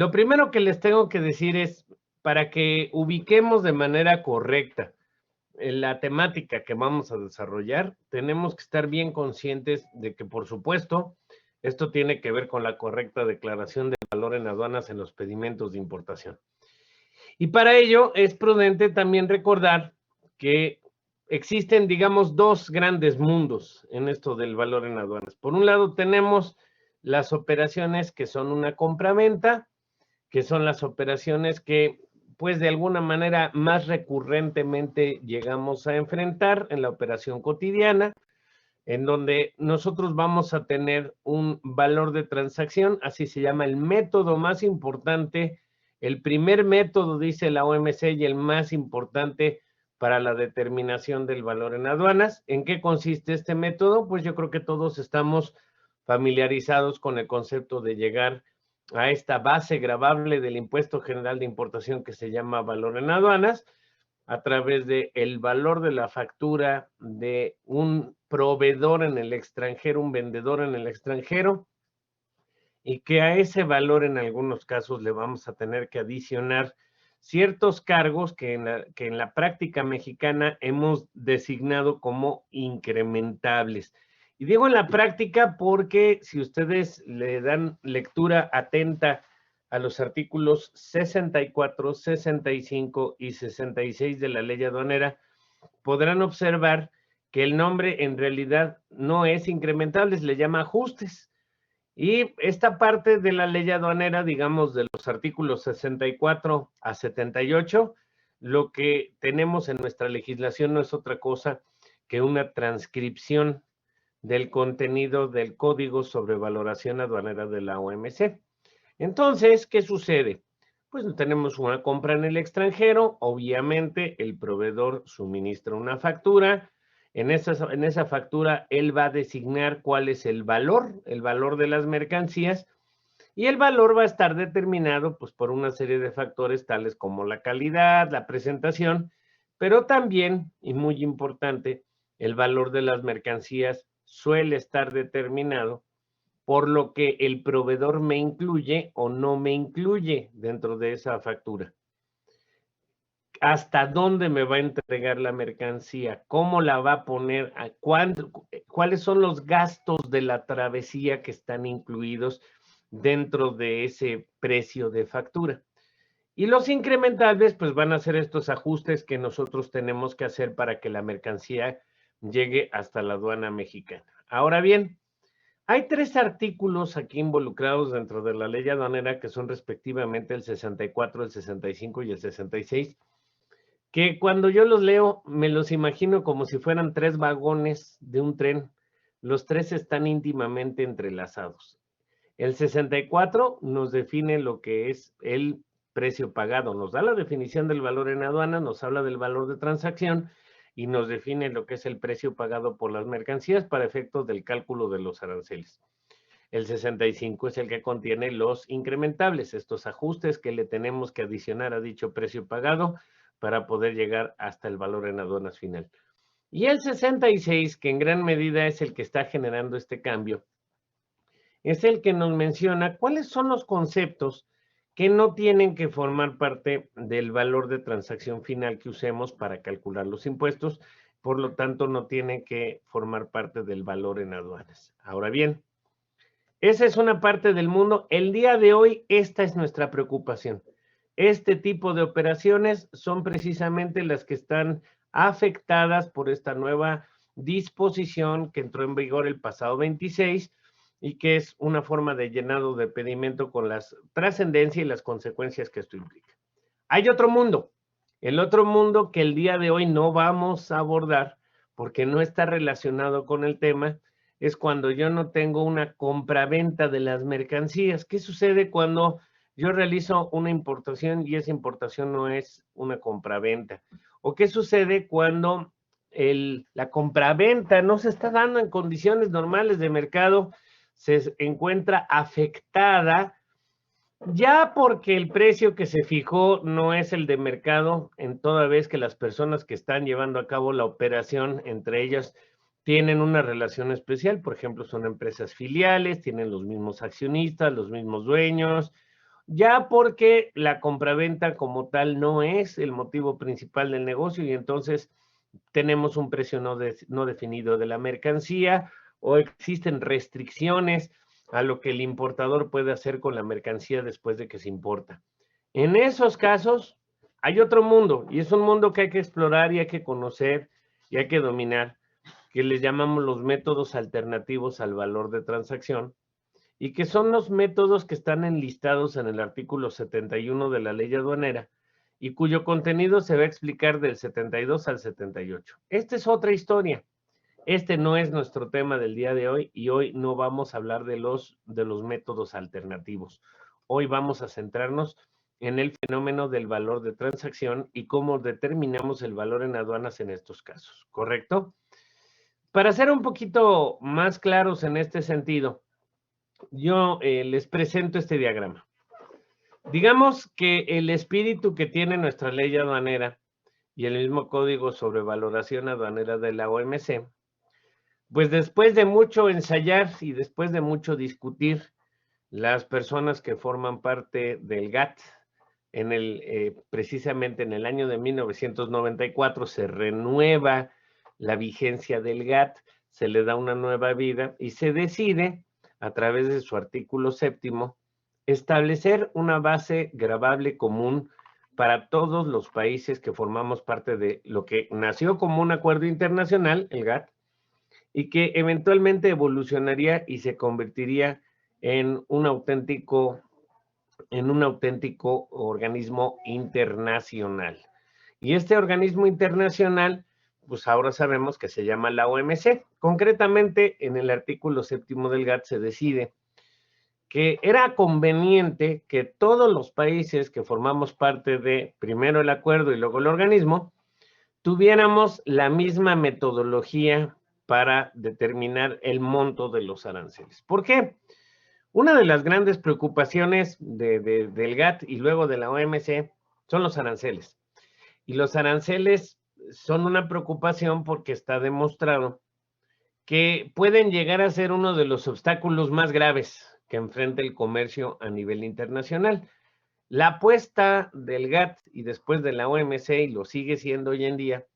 Lo primero que les tengo que decir es, para que ubiquemos de manera correcta la temática que vamos a desarrollar, tenemos que estar bien conscientes de que, por supuesto, esto tiene que ver con la correcta declaración de valor en aduanas en los pedimentos de importación. Y para ello es prudente también recordar que existen, digamos, dos grandes mundos en esto del valor en aduanas. Por un lado tenemos las operaciones que son una compraventa, que son las operaciones que, pues de alguna manera más recurrentemente llegamos a enfrentar en la operación cotidiana, en donde nosotros vamos a tener un valor de transacción, así se llama el método más importante, el primer método, dice la OMC, y el más importante para la determinación del valor en aduanas. ¿En qué consiste este método? Pues yo creo que todos estamos familiarizados con el concepto de llegar a esta base gravable del impuesto general de importación que se llama valor en aduanas, a través de el valor de la factura de un proveedor en el extranjero, un vendedor en el extranjero, y que a ese valor en algunos casos le vamos a tener que adicionar ciertos cargos que en la práctica mexicana hemos designado como incrementables. Y digo en la práctica porque si ustedes le dan lectura atenta a los artículos 64, 65 y 66 de la ley aduanera, podrán observar que el nombre en realidad no es incrementable, se le llama ajustes. Y esta parte de la ley aduanera, digamos, de los artículos 64 a 78, lo que tenemos en nuestra legislación no es otra cosa que una transcripción del contenido del Código sobre Valoración Aduanera de la OMC. Entonces, ¿qué sucede? Pues tenemos una compra en el extranjero, obviamente el proveedor suministra una factura, en esa factura él va a designar cuál es el valor de las mercancías, y el valor va a estar determinado pues por una serie de factores tales como la calidad, la presentación, pero también, y muy importante, el valor de las mercancías suele estar determinado por lo que el proveedor me incluye o no me incluye dentro de esa factura. ¿Hasta dónde me va a entregar la mercancía? ¿Cómo la va a poner? ¿Cuáles son los gastos de la travesía que están incluidos dentro de ese precio de factura? Y los incrementables, pues van a ser estos ajustes que nosotros tenemos que hacer para que la mercancía llegue hasta la aduana mexicana. Ahora bien, hay tres artículos aquí involucrados dentro de la ley aduanera que son respectivamente el 64, el 65 y el 66, que cuando yo los leo me los imagino como si fueran tres vagones de un tren. Los tres están íntimamente entrelazados. El 64 nos define lo que es el precio pagado, nos da la definición del valor en aduana, nos habla del valor de transacción y nos define lo que es el precio pagado por las mercancías para efectos del cálculo de los aranceles. El 65 es el que contiene los incrementables, estos ajustes que le tenemos que adicionar a dicho precio pagado para poder llegar hasta el valor en aduanas final. Y el 66, que en gran medida es el que está generando este cambio, es el que nos menciona cuáles son los conceptos que no tienen que formar parte del valor de transacción final que usemos para calcular los impuestos, por lo tanto no tienen que formar parte del valor en aduanas. Ahora bien, esa es una parte del mundo. El día de hoy, esta es nuestra preocupación. Este tipo de operaciones son precisamente las que están afectadas por esta nueva disposición que entró en vigor el pasado 26 y que es una forma de llenado de pedimento con la trascendencia y las consecuencias que esto implica. Hay otro mundo, el otro mundo que el día de hoy no vamos a abordar porque no está relacionado con el tema, es cuando yo no tengo una compraventa de las mercancías. ¿Qué sucede cuando yo realizo una importación y esa importación no es una compraventa? ¿O qué sucede cuando la compraventa no se está dando en condiciones normales de mercado, se encuentra afectada ya porque el precio que se fijó no es el de mercado, en toda vez que las personas que están llevando a cabo la operación, entre ellas, tienen una relación especial? Por ejemplo, son empresas filiales, tienen los mismos accionistas, los mismos dueños, ya porque la compraventa como tal no es el motivo principal del negocio y entonces tenemos un precio no definido de la mercancía o existen restricciones a lo que el importador puede hacer con la mercancía después de que se importa. En esos casos hay otro mundo y es un mundo que hay que explorar y hay que conocer y hay que dominar, que les llamamos los métodos alternativos al valor de transacción y que son los métodos que están enlistados en el artículo 71 de la ley aduanera y cuyo contenido se va a explicar del 72 al 78. Esta es otra historia. Este no es nuestro tema del día de hoy y hoy no vamos a hablar de los métodos alternativos. Hoy vamos a centrarnos en el fenómeno del valor de transacción y cómo determinamos el valor en aduanas en estos casos, ¿correcto? Para ser un poquito más claros en este sentido, yo les presento este diagrama. Digamos que el espíritu que tiene nuestra ley aduanera y el mismo código sobre valoración aduanera de la OMC, pues después de mucho ensayar y después de mucho discutir, las personas que forman parte del GATT, precisamente en el año de 1994 se renueva la vigencia del GATT, se le da una nueva vida y se decide, a través de su artículo 7º, establecer una base gravable común para todos los países que formamos parte de lo que nació como un acuerdo internacional, el GATT, y que eventualmente evolucionaría y se convertiría en un auténtico organismo internacional. Y este organismo internacional, pues ahora sabemos que se llama la OMC. Concretamente, en el artículo 7º del GATT se decide que era conveniente que todos los países que formamos parte de, primero el acuerdo y luego el organismo, tuviéramos la misma metodología para determinar el monto de los aranceles. ¿Por qué? Una de las grandes preocupaciones del GATT y luego de la OMC son los aranceles. Y los aranceles son una preocupación porque está demostrado que pueden llegar a ser uno de los obstáculos más graves que enfrenta el comercio a nivel internacional. La apuesta del GATT y después de la OMC, y lo sigue siendo hoy en día,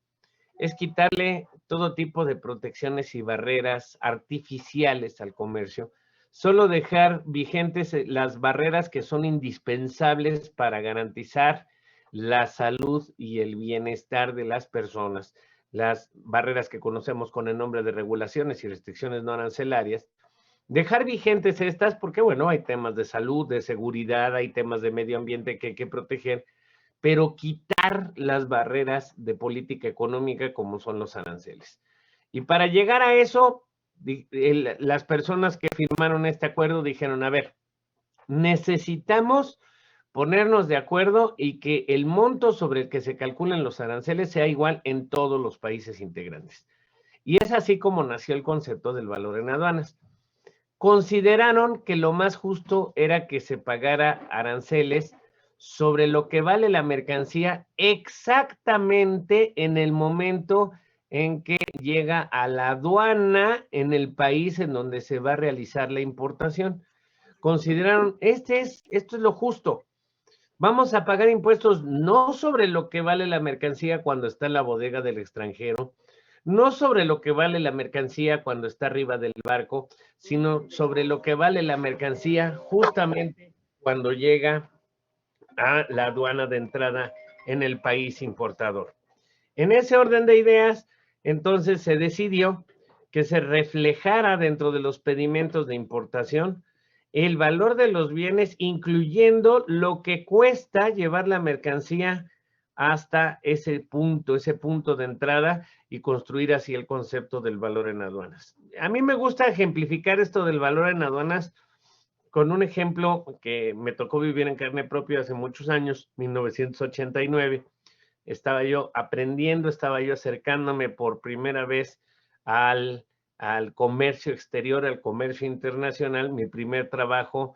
es quitarle todo tipo de protecciones y barreras artificiales al comercio, solo dejar vigentes las barreras que son indispensables para garantizar la salud y el bienestar de las personas, las barreras que conocemos con el nombre de regulaciones y restricciones no arancelarias, dejar vigentes estas porque, bueno, hay temas de salud, de seguridad, hay temas de medio ambiente que hay que proteger, pero quitar las barreras de política económica como son los aranceles. Y para llegar a eso, las personas que firmaron este acuerdo dijeron, a ver, necesitamos ponernos de acuerdo y que el monto sobre el que se calculan los aranceles sea igual en todos los países integrantes. Y es así como nació el concepto del valor en aduanas. Consideraron que lo más justo era que se pagara aranceles sobre lo que vale la mercancía exactamente en el momento en que llega a la aduana en el país en donde se va a realizar la importación. Consideraron, esto es lo justo. Vamos a pagar impuestos no sobre lo que vale la mercancía cuando está en la bodega del extranjero, no sobre lo que vale la mercancía cuando está arriba del barco, sino sobre lo que vale la mercancía justamente cuando llega a la aduana de entrada en el país importador. En ese orden de ideas, entonces se decidió que se reflejara dentro de los pedimentos de importación el valor de los bienes, incluyendo lo que cuesta llevar la mercancía hasta ese punto de entrada y construir así el concepto del valor en aduanas. A mí me gusta ejemplificar esto del valor en aduanas con un ejemplo que me tocó vivir en carne propia hace muchos años, 1989. Estaba yo aprendiendo, estaba yo acercándome por primera vez al comercio exterior, al comercio internacional. Mi primer trabajo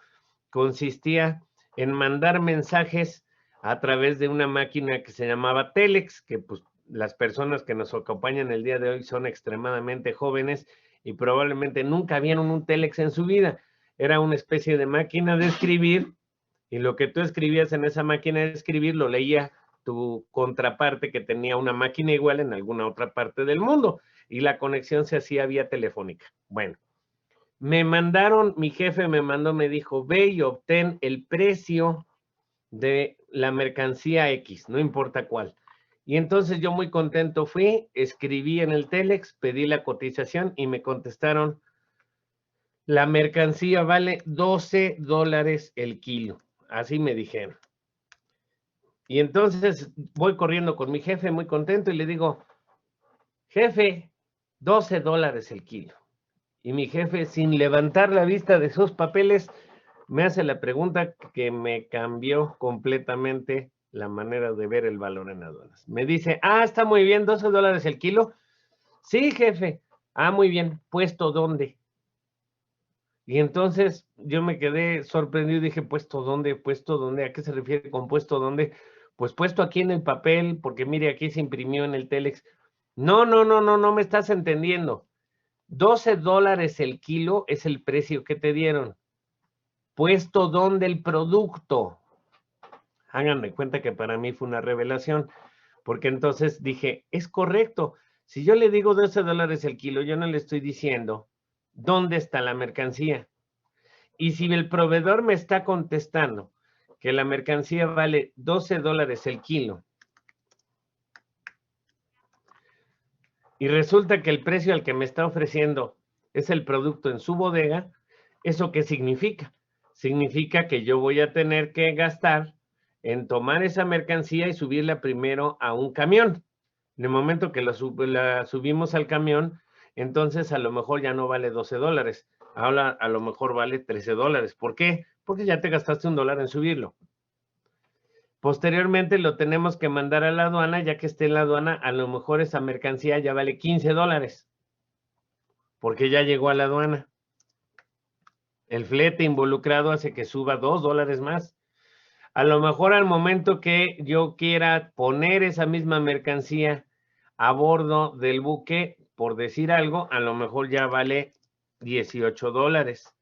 consistía en mandar mensajes a través de una máquina que se llamaba Telex, que pues las personas que nos acompañan el día de hoy son extremadamente jóvenes y probablemente nunca vieron un Telex en su vida. Era una especie de máquina de escribir Y lo que tú escribías en esa máquina de escribir lo leía tu contraparte que tenía una máquina igual en alguna otra parte del mundo y la conexión se hacía vía telefónica. Bueno, mi jefe me mandó, me dijo, ve y obtén el precio de la mercancía X, no importa cuál. Y entonces yo muy contento fui, escribí en el Telex, pedí la cotización y me contestaron, la mercancía vale $12 el kilo. Así me dijeron. Y entonces voy corriendo con mi jefe muy contento y le digo, jefe, $12 el kilo. Y mi jefe, sin levantar la vista de sus papeles, me hace la pregunta que me cambió completamente la manera de ver el valor en aduanas. Me dice, está muy bien, $12 el kilo. Sí, jefe. Muy bien, ¿puesto dónde? Y entonces yo me quedé sorprendido y dije, ¿puesto dónde? ¿Puesto dónde? ¿A qué se refiere con puesto dónde? Pues puesto aquí en el papel, porque mire, aquí se imprimió en el Telex. No me estás entendiendo. $12 el kilo es el precio que te dieron. ¿Puesto dónde el producto? Háganme cuenta que para mí fue una revelación, porque entonces dije, es correcto. Si yo le digo $12 el kilo, yo no le estoy diciendo dónde está la mercancía. Y si el proveedor me está contestando que la mercancía vale $12 el kilo y resulta que el precio al que me está ofreciendo es el producto en su bodega, ¿eso qué significa? Significa que yo voy a tener que gastar en tomar esa mercancía y subirla primero a un camión. En el momento que la subimos al camión, entonces a lo mejor ya no vale $12. Ahora a lo mejor vale $13. ¿Por qué? Porque ya te gastaste $1 en subirlo. Posteriormente lo tenemos que mandar a la aduana, ya que esté en la aduana, a lo mejor esa mercancía ya vale $15, porque ya llegó a la aduana. El flete involucrado hace que suba $2 más. A lo mejor al momento que yo quiera poner esa misma mercancía a bordo del buque, por decir algo, a lo mejor ya vale $18.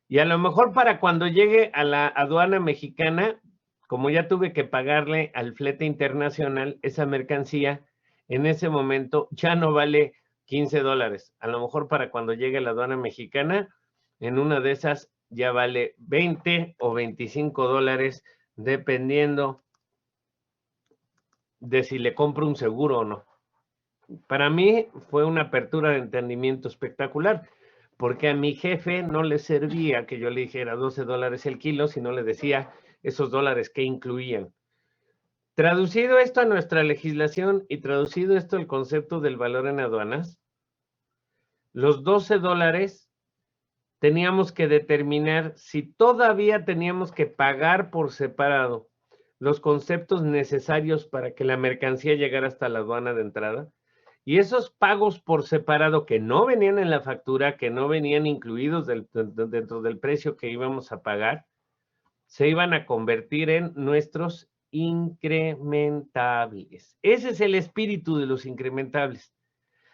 Y a lo mejor para cuando llegue a la aduana mexicana, como ya tuve que pagarle al flete internacional esa mercancía, en ese momento ya no vale $15. A lo mejor para cuando llegue a la aduana mexicana, en una de esas ya vale $20 o $25, dependiendo de si le compro un seguro o no. Para mí fue una apertura de entendimiento espectacular, porque a mi jefe no le servía que yo le dijera $12 el kilo, sino le decía esos dólares que incluían. Traducido esto a nuestra legislación y traducido esto al concepto del valor en aduanas, los $12 teníamos que determinar si todavía teníamos que pagar por separado los conceptos necesarios para que la mercancía llegara hasta la aduana de entrada. Y esos pagos por separado que no venían en la factura, que no venían incluidos dentro del precio que íbamos a pagar, se iban a convertir en nuestros incrementables. Ese es el espíritu de los incrementables.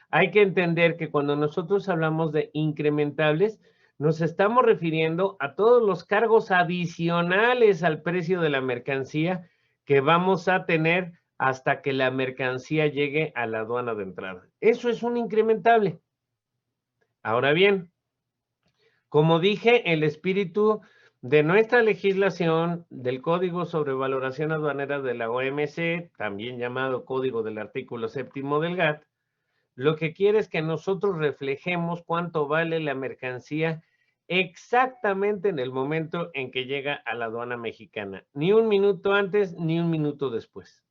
Hay que entender que cuando nosotros hablamos de incrementables, nos estamos refiriendo a todos los cargos adicionales al precio de la mercancía que vamos a tener hasta que la mercancía llegue a la aduana de entrada. Eso es un incrementable. Ahora bien, como dije, el espíritu de nuestra legislación del Código sobre Valoración Aduanera de la OMC, también llamado Código del Artículo 7º del GATT, lo que quiere es que nosotros reflejemos cuánto vale la mercancía exactamente en el momento en que llega a la aduana mexicana. Ni un minuto antes, ni un minuto después.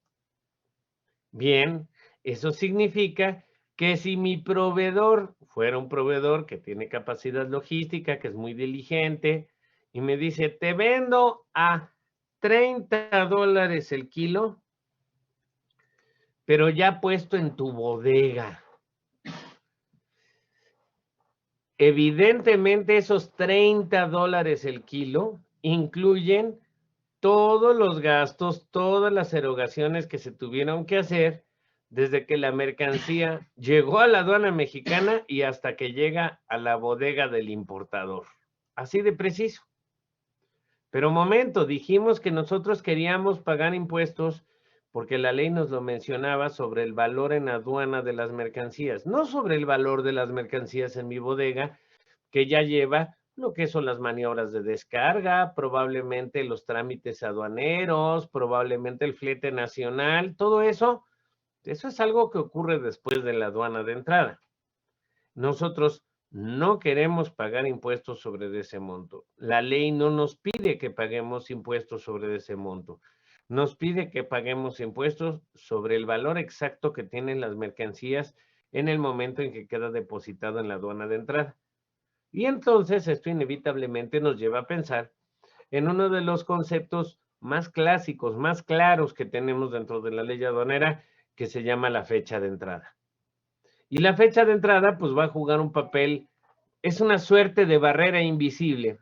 Bien, eso significa que si mi proveedor fuera un proveedor que tiene capacidad logística, que es muy diligente, y me dice, te vendo a $30 el kilo, pero ya puesto en tu bodega. Evidentemente esos $30 el kilo incluyen todos los gastos, todas las erogaciones que se tuvieron que hacer desde que la mercancía llegó a la aduana mexicana y hasta que llega a la bodega del importador. Así de preciso. Pero momento, dijimos que nosotros queríamos pagar impuestos porque la ley nos lo mencionaba sobre el valor en aduana de las mercancías, no sobre el valor de las mercancías en mi bodega, que ya lleva lo que son las maniobras de descarga, probablemente los trámites aduaneros, probablemente el flete nacional, todo eso, eso es algo que ocurre después de la aduana de entrada. Nosotros no queremos pagar impuestos sobre ese monto. La ley no nos pide que paguemos impuestos sobre ese monto. Nos pide que paguemos impuestos sobre el valor exacto que tienen las mercancías en el momento en que queda depositado en la aduana de entrada. Y entonces esto inevitablemente nos lleva a pensar en uno de los conceptos más clásicos, más claros que tenemos dentro de la ley aduanera, que se llama la fecha de entrada. Y la fecha de entrada pues va a jugar un papel, es una suerte de barrera invisible,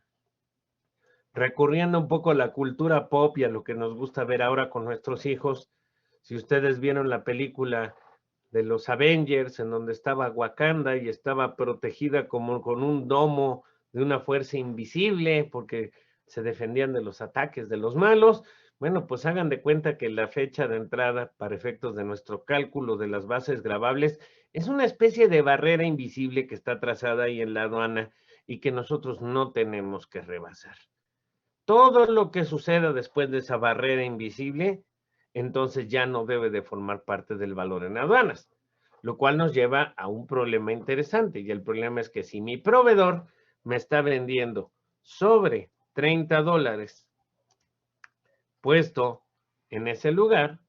recurriendo un poco a la cultura pop y a lo que nos gusta ver ahora con nuestros hijos. Si ustedes vieron la película de los Avengers, en donde estaba Wakanda y estaba protegida como con un domo de una fuerza invisible porque se defendían de los ataques de los malos. Bueno, pues hagan de cuenta que la fecha de entrada para efectos de nuestro cálculo de las bases gravables es una especie de barrera invisible que está trazada ahí en la aduana y que nosotros no tenemos que rebasar. Todo lo que suceda después de esa barrera invisible, entonces ya no debe de formar parte del valor en aduanas, lo cual nos lleva a un problema interesante. Y el problema es que si mi proveedor me está vendiendo sobre $30 puesto en ese lugar,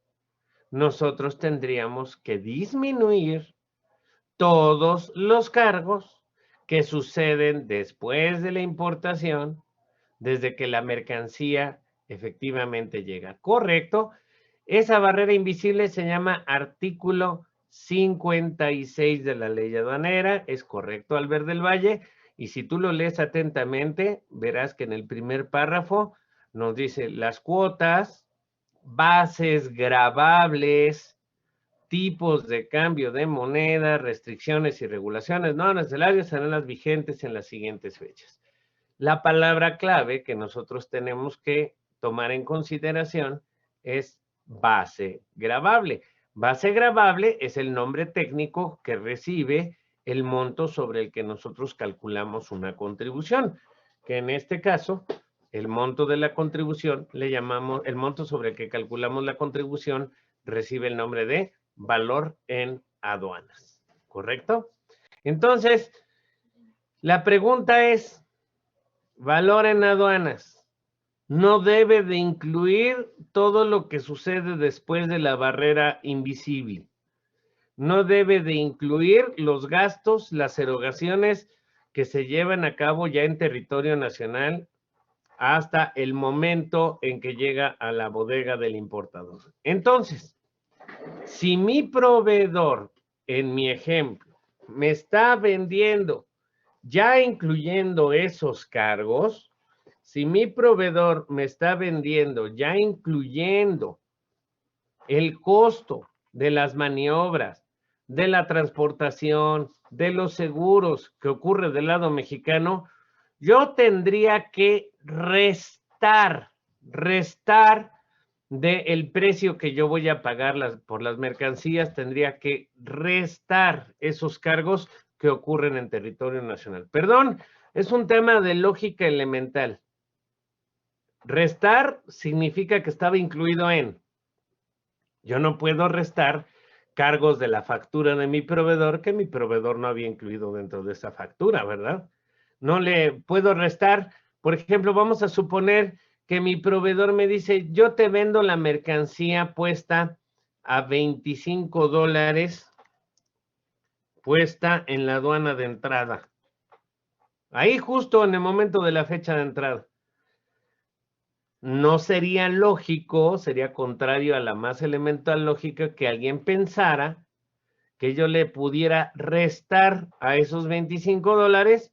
nosotros tendríamos que disminuir todos los cargos que suceden después de la importación, desde que la mercancía efectivamente llega. ¿Correcto? Esa barrera invisible se llama artículo 56 de la ley aduanera. Es correcto, Albert del Valle. Y si tú lo lees atentamente, verás que en el primer párrafo nos dice las cuotas, bases gravables, tipos de cambio de moneda, restricciones y regulaciones no arancelarias serán las vigentes en las siguientes fechas. La palabra clave que nosotros tenemos que tomar en consideración es base gravable. Base gravable es el nombre técnico que recibe el monto sobre el que nosotros calculamos una contribución, que en este caso, el monto de la contribución le llamamos, el monto sobre el que calculamos la contribución recibe el nombre de valor en aduanas, ¿correcto? Entonces, la pregunta es, valor en aduanas no debe de incluir todo lo que sucede después de la barrera invisible. No debe de incluir los gastos, las erogaciones que se llevan a cabo ya en territorio nacional hasta el momento en que llega a la bodega del importador. Entonces, si mi proveedor, en mi ejemplo, me está vendiendo ya incluyendo esos cargos, si mi proveedor me está vendiendo ya incluyendo el costo de las maniobras, de la transportación, de los seguros que ocurre del lado mexicano, yo tendría que restar del precio que yo voy a pagar por las mercancías, tendría que restar esos cargos que ocurren en territorio nacional. Perdón, es un tema de lógica elemental. Restar significa que estaba incluido en. Yo no puedo restar cargos de la factura de mi proveedor que mi proveedor no había incluido dentro de esa factura, ¿verdad? No le puedo restar, por ejemplo, vamos a suponer que mi proveedor me dice, yo te vendo la mercancía puesta a $25, puesta en la aduana de entrada. Ahí justo en el momento de la fecha de entrada. No sería lógico, sería contrario a la más elemental lógica que alguien pensara que yo le pudiera restar a esos $25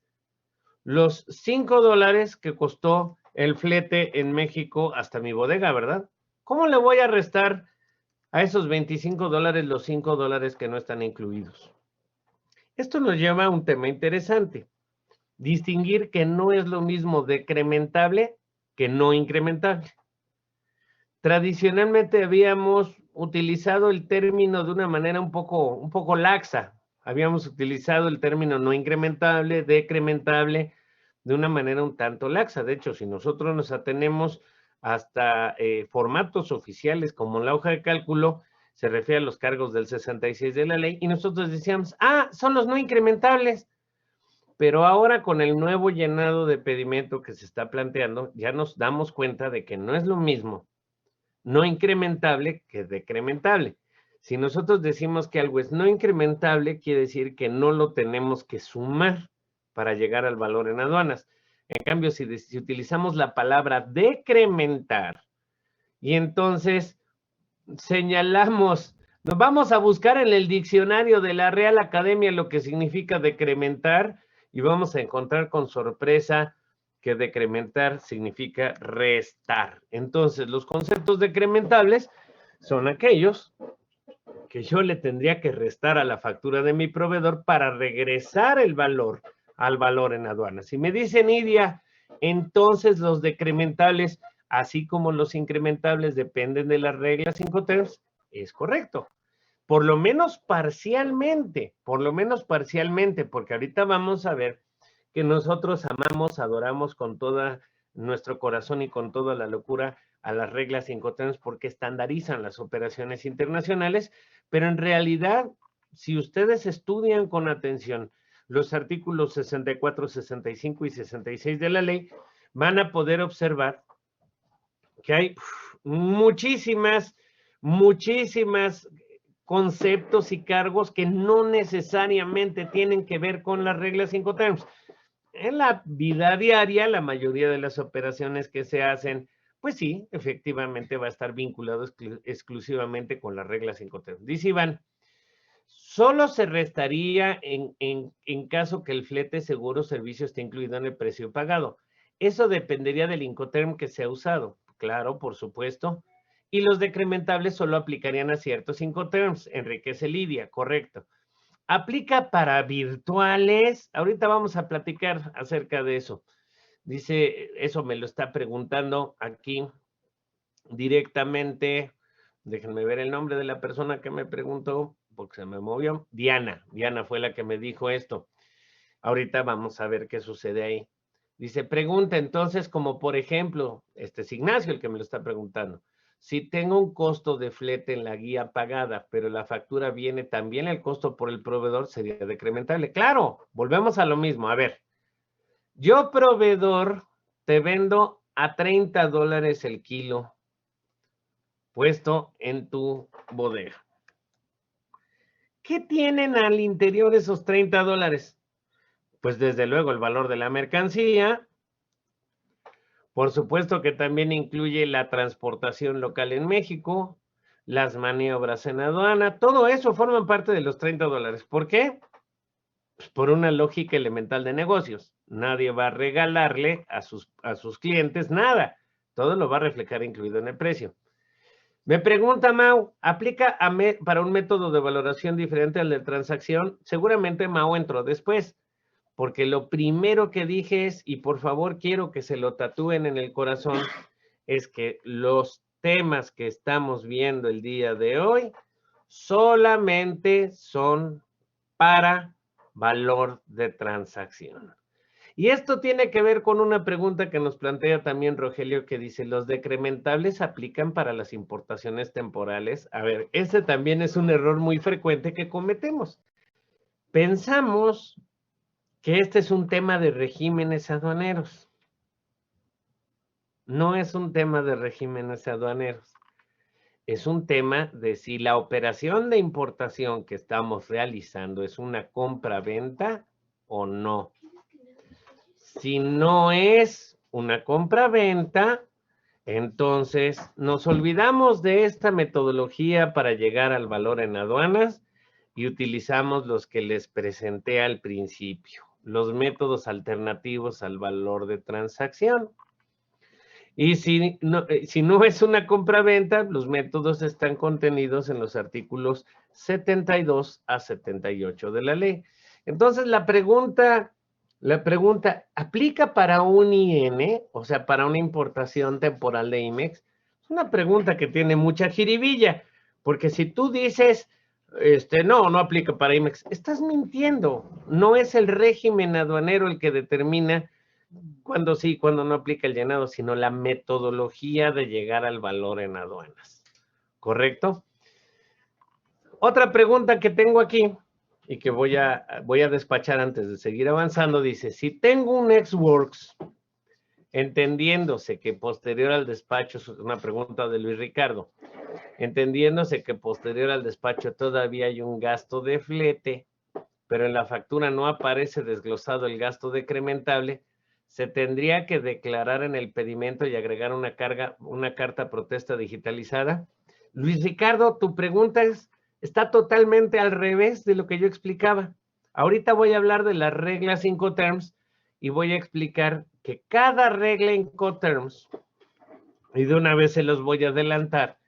los $5 que costó el flete en México hasta mi bodega, ¿verdad? ¿Cómo le voy a restar a esos $25 los $5 que no están incluidos? Esto nos lleva a un tema interesante. Distinguir que no es lo mismo decrementable que no incrementable. Tradicionalmente habíamos utilizado el término de una manera un poco laxa. Habíamos utilizado el término no incrementable, decrementable, de una manera un tanto laxa. De hecho, si nosotros nos atenemos hasta formatos oficiales como la hoja de cálculo, se refiere a los cargos del 66 de la ley, y nosotros decíamos, son los no incrementables. Pero ahora con el nuevo llenado de pedimento que se está planteando, ya nos damos cuenta de que no es lo mismo no incrementable que decrementable. Si nosotros decimos que algo es no incrementable, quiere decir que no lo tenemos que sumar para llegar al valor en aduanas. En cambio, si utilizamos la palabra decrementar y entonces señalamos, nos vamos a buscar en el diccionario de la Real Academia lo que significa decrementar y vamos a encontrar con sorpresa que decrementar significa restar. Entonces, los conceptos decrementables son aquellos que yo le tendría que restar a la factura de mi proveedor para regresar el valor al valor en aduanas. Si me dice Nidia, entonces los decrementables, así como los incrementables, dependen de las reglas Incoterms, es correcto. Por lo menos parcialmente, porque ahorita vamos a ver que nosotros amamos, adoramos con todo nuestro corazón y con toda la locura a las reglas Incoterms porque estandarizan las operaciones internacionales, pero en realidad, si ustedes estudian con atención los artículos 64, 65 y 66 de la ley, van a poder observar que hay muchísimas conceptos y cargos que no necesariamente tienen que ver con las reglas Incoterms. En la vida diaria, la mayoría de las operaciones que se hacen, pues sí, efectivamente va a estar vinculado exclusivamente con las reglas Incoterms. Dice Iván, solo se restaría en caso que el flete, seguro, servicio esté incluido en el precio pagado. Eso dependería del Incoterm que se ha usado. Claro, por supuesto. Y los decrementables solo aplicarían a ciertos Incoterms. Enriquece Lidia, correcto. Aplica para virtuales. Ahorita vamos a platicar acerca de eso. Dice, eso me lo está preguntando aquí directamente. Déjenme ver el nombre de la persona que me preguntó, porque se me movió. Diana fue la que me dijo esto. Ahorita vamos a ver qué sucede ahí. Dice, pregunta entonces, como por ejemplo, este es Ignacio el que me lo está preguntando. Si tengo un costo de flete en la guía pagada, pero la factura viene también el costo por el proveedor, sería decrementable. Claro, volvemos a lo mismo. A ver, yo proveedor te vendo a $30 el kilo puesto en tu bodega. ¿Qué tienen al interior esos $30? Pues desde luego el valor de la mercancía. Por supuesto que también incluye la transportación local en México, las maniobras en aduana, todo eso forma parte de los $30. ¿Por qué? Pues por una lógica elemental de negocios. Nadie va a regalarle a sus clientes nada. Todo lo va a reflejar incluido en el precio. Me pregunta Mau, ¿aplica para un método de valoración diferente al de transacción? Seguramente Mau entró después, porque lo primero que dije es, y por favor quiero que se lo tatúen en el corazón, es que los temas que estamos viendo el día de hoy solamente son para valor de transacción. Y esto tiene que ver con una pregunta que nos plantea también Rogelio, que dice, ¿los decrementables aplican para las importaciones temporales? A ver, ese también es un error muy frecuente que cometemos. Pensamos que este es un tema de regímenes aduaneros. No es un tema de regímenes aduaneros. Es un tema de si la operación de importación que estamos realizando es una compra-venta o no. Si no es una compra-venta, entonces nos olvidamos de esta metodología para llegar al valor en aduanas y utilizamos los que les presenté al principio, los métodos alternativos al valor de transacción. Y si no es una compra-venta, los métodos están contenidos en los artículos 72 a 78 de la ley. Entonces, la pregunta La pregunta, ¿aplica para un IN, o sea, para una importación temporal de IMEX? Es una pregunta que tiene mucha jiribilla, porque si tú dices, no aplica para IMEX, estás mintiendo. No es el régimen aduanero el que determina cuándo sí, cuándo no aplica el llenado, sino la metodología de llegar al valor en aduanas. ¿Correcto? Otra pregunta que tengo aquí y que voy a despachar antes de seguir avanzando, dice, si tengo un ex-works, entendiéndose que posterior al despacho, es una pregunta de Luis Ricardo, entendiéndose que posterior al despacho todavía hay un gasto de flete, pero en la factura no aparece desglosado el gasto decrementable, se tendría que declarar en el pedimento y agregar una carta protesta digitalizada. Luis Ricardo, tu pregunta está totalmente al revés de lo que yo explicaba. Ahorita voy a hablar de las reglas Incoterms y voy a explicar que cada regla Incoterms, y de una vez se los voy a adelantar,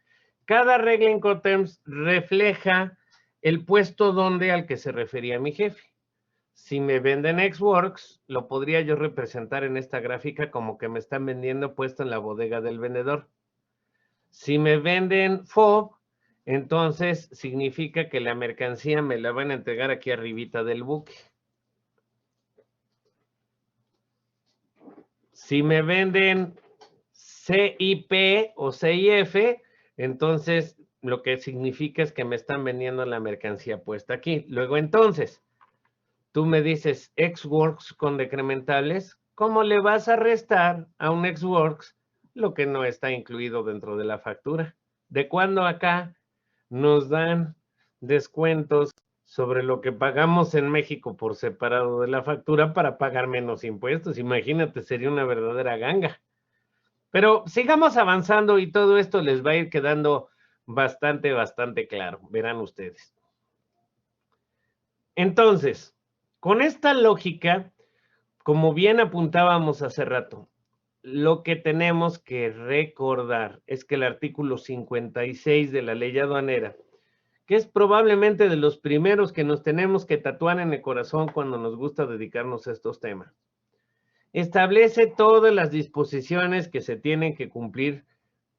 cada regla Incoterms refleja el puesto donde al que se refería mi jefe. Si me venden Xworks, lo podría yo representar en esta gráfica como que me están vendiendo puesto en la bodega del vendedor. Si me venden FOB, entonces significa que la mercancía me la van a entregar aquí arribita del buque. Si me venden CIP o CIF, entonces lo que significa es que me están vendiendo la mercancía puesta aquí. Luego entonces, tú me dices Xworks con decrementables, ¿cómo le vas a restar a un Xworks lo que no está incluido dentro de la factura? ¿De cuándo acá nos dan descuentos sobre lo que pagamos en México por separado de la factura para pagar menos impuestos? Imagínate, sería una verdadera ganga. Pero sigamos avanzando y todo esto les va a ir quedando bastante claro, verán ustedes. Entonces, con esta lógica, como bien apuntábamos hace rato, lo que tenemos que recordar es que el artículo 56 de la ley aduanera, que es probablemente de los primeros que nos tenemos que tatuar en el corazón cuando nos gusta dedicarnos a estos temas, establece todas las disposiciones que se tienen que cumplir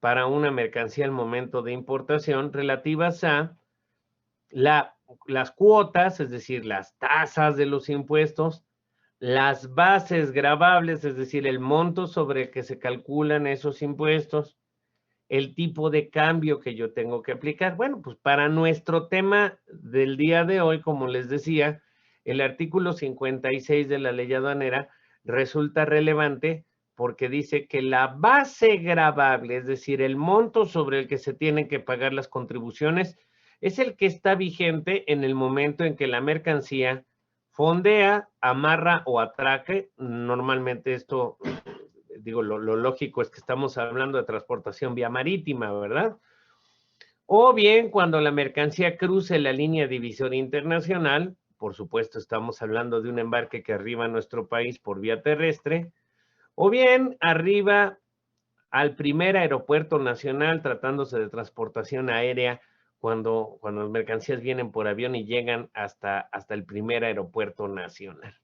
para una mercancía al momento de importación relativas a las cuotas, es decir, las tasas de los impuestos, las bases gravables, es decir, el monto sobre el que se calculan esos impuestos, el tipo de cambio que yo tengo que aplicar. Bueno, pues para nuestro tema del día de hoy, como les decía, el artículo 56 de la ley aduanera resulta relevante porque dice que la base gravable, es decir, el monto sobre el que se tienen que pagar las contribuciones, es el que está vigente en el momento en que la mercancía fondea, amarra o atraque. Normalmente esto, digo, lo lógico es que estamos hablando de transportación vía marítima, ¿verdad? O bien cuando la mercancía cruce la línea divisoria internacional, por supuesto estamos hablando de un embarque que arriba a nuestro país por vía terrestre, o bien arriba al primer aeropuerto nacional tratándose de transportación aérea cuando las mercancías vienen por avión y llegan hasta el primer aeropuerto nacional.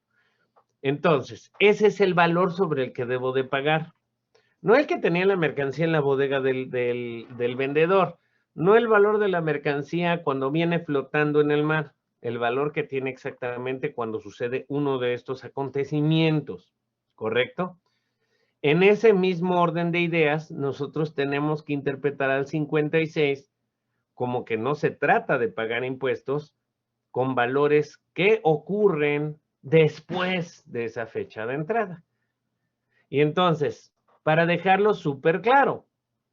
Entonces, ese es el valor sobre el que debo de pagar. No el que tenía la mercancía en la bodega del vendedor, no el valor de la mercancía cuando viene flotando en el mar, el valor que tiene exactamente cuando sucede uno de estos acontecimientos, ¿correcto? En ese mismo orden de ideas, nosotros tenemos que interpretar al 56 como que no se trata de pagar impuestos con valores que ocurren después de esa fecha de entrada. Y entonces, para dejarlo súper claro,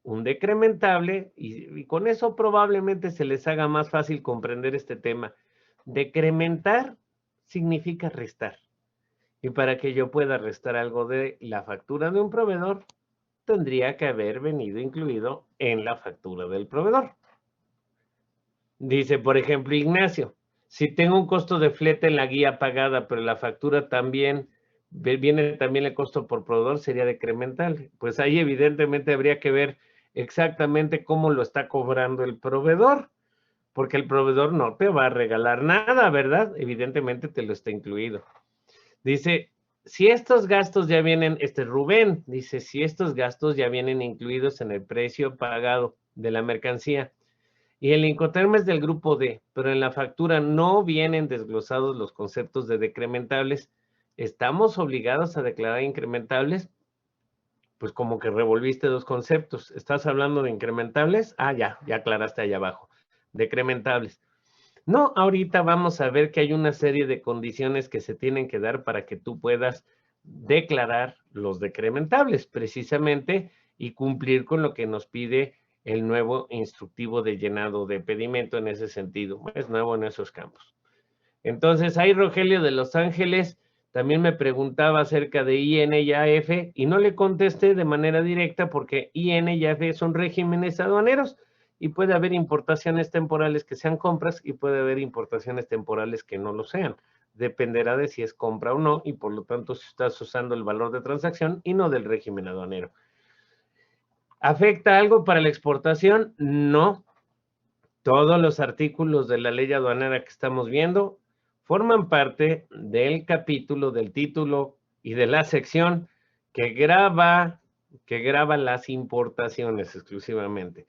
un decrementable, y con eso probablemente se les haga más fácil comprender este tema. Decrementar significa restar. Y para que yo pueda restar algo de la factura de un proveedor, tendría que haber venido incluido en la factura del proveedor. Dice, por ejemplo, Ignacio, si tengo un costo de flete en la guía pagada, pero la factura también viene también el costo por proveedor, sería decremental. Pues ahí evidentemente habría que ver exactamente cómo lo está cobrando el proveedor, porque el proveedor no te va a regalar nada, ¿verdad? Evidentemente te lo está incluido. Dice, si estos gastos ya vienen, Rubén dice, si estos gastos ya vienen incluidos en el precio pagado de la mercancía y el Incoterm es del grupo D, pero en la factura no vienen desglosados los conceptos de decrementables, ¿estamos obligados a declarar incrementables? Pues como que revolviste dos conceptos. ¿Estás hablando de incrementables? Ah, ya aclaraste allá abajo. Decrementables. No, ahorita vamos a ver que hay una serie de condiciones que se tienen que dar para que tú puedas declarar los decrementables, precisamente, y cumplir con lo que nos pide el nuevo instructivo de llenado de pedimento en ese sentido. Es nuevo en esos campos. Entonces, ahí Rogelio de Los Ángeles también me preguntaba acerca de IN y AF y no le contesté de manera directa porque IN y AF son regímenes aduaneros y puede haber importaciones temporales que sean compras y puede haber importaciones temporales que no lo sean. Dependerá de si es compra o no y por lo tanto si estás usando el valor de transacción y no del régimen aduanero. ¿Afecta algo para la exportación? No. Todos los artículos de la ley aduanera que estamos viendo forman parte del capítulo, del título y de la sección que graba las importaciones exclusivamente.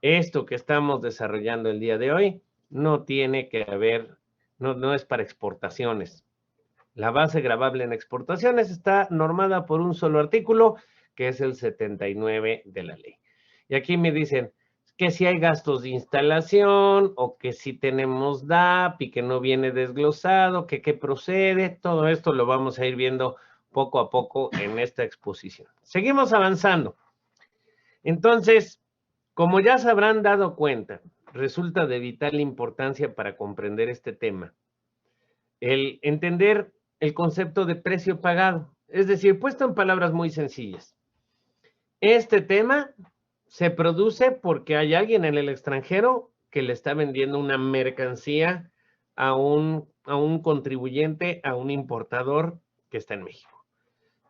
Esto que estamos desarrollando el día de hoy no tiene que haber, no es para exportaciones. La base gravable en exportaciones está normada por un solo artículo, que es el 79 de la ley. Y aquí me dicen que si hay gastos de instalación o que si tenemos DAP y que no viene desglosado, que qué procede, todo esto lo vamos a ir viendo poco a poco en esta exposición. Seguimos avanzando. Entonces, como ya se habrán dado cuenta, resulta de vital importancia para comprender este tema el entender el concepto de precio pagado. Es decir, puesto en palabras muy sencillas, este tema se produce porque hay alguien en el extranjero que le está vendiendo una mercancía a un contribuyente, a un importador que está en México.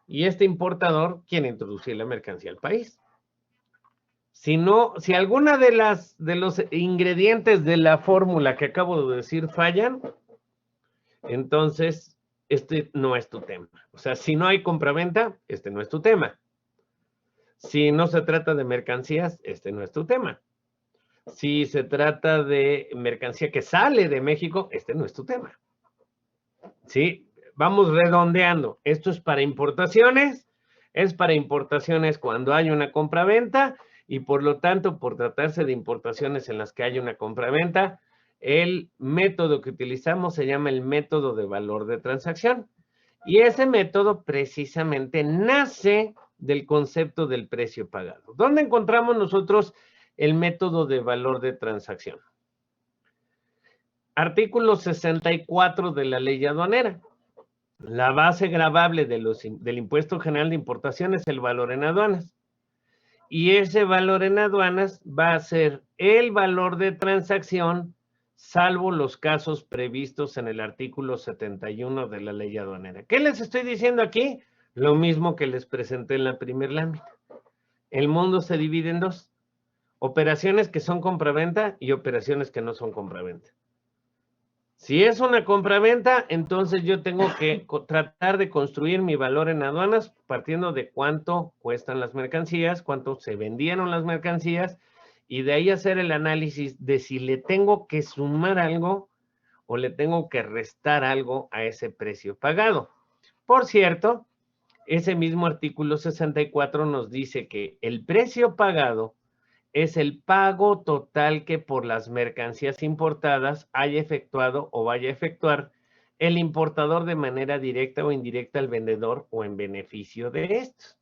Y este importador quiere introducir la mercancía al país. Si alguna de los ingredientes de la fórmula que acabo de decir fallan, entonces este no es tu tema. O sea, si no hay compraventa, este no es tu tema. Si no se trata de mercancías, este no es tu tema. Si se trata de mercancía que sale de México, este no es tu tema. ¿Sí? Vamos redondeando. Esto es para importaciones cuando hay una compraventa y por lo tanto, por tratarse de importaciones en las que hay una compraventa, el método que utilizamos se llama el método de valor de transacción. Y ese método precisamente nace del concepto del precio pagado. ¿Dónde encontramos nosotros el método de valor de transacción? Artículo 64 de la ley aduanera. La base gravable del impuesto general de importación es el valor en aduanas. Y ese valor en aduanas va a ser el valor de transacción, salvo los casos previstos en el artículo 71 de la ley aduanera. ¿Qué les estoy diciendo aquí? Lo mismo que les presenté en la primera lámina. El mundo se divide en dos. Operaciones que son compraventa y operaciones que no son compraventa. Si es una compraventa, entonces yo tengo que tratar de construir mi valor en aduanas partiendo de cuánto cuestan las mercancías, cuánto se vendieron las mercancías y de ahí hacer el análisis de si le tengo que sumar algo o le tengo que restar algo a ese precio pagado. Por cierto, ese mismo artículo 64 nos dice que el precio pagado es el pago total que por las mercancías importadas haya efectuado o vaya a efectuar el importador de manera directa o indirecta al vendedor o en beneficio de estos.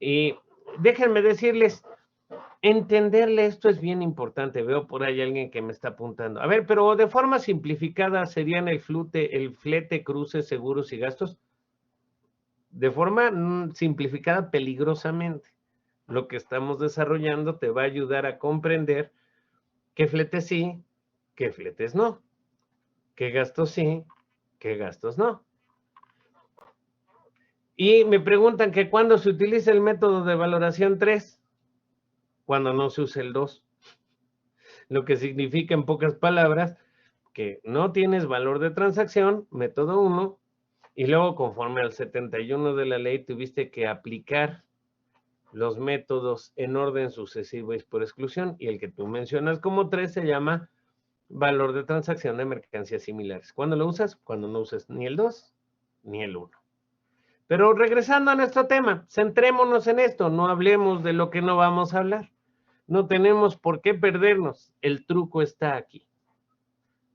Y déjenme decirles, entenderle esto es bien importante. Veo por ahí alguien que me está apuntando. A ver, pero de forma simplificada serían el flete, cruces, seguros y gastos. De forma simplificada peligrosamente. Lo que estamos desarrollando te va a ayudar a comprender qué fletes sí, qué fletes no, qué gastos sí, qué gastos no. Y me preguntan que cuándo se utiliza el método de valoración 3, cuando no se usa el 2. Lo que significa en pocas palabras que no tienes valor de transacción, método 1, Y luego, conforme al 71 de la ley, tuviste que aplicar los métodos en orden sucesivo y por exclusión, y el que tú mencionas como 3 se llama valor de transacción de mercancías similares. ¿Cuándo lo usas? Cuando no uses ni el 2 ni el 1. Pero regresando a nuestro tema, centrémonos en esto, no hablemos de lo que no vamos a hablar. No tenemos por qué perdernos, el truco está aquí.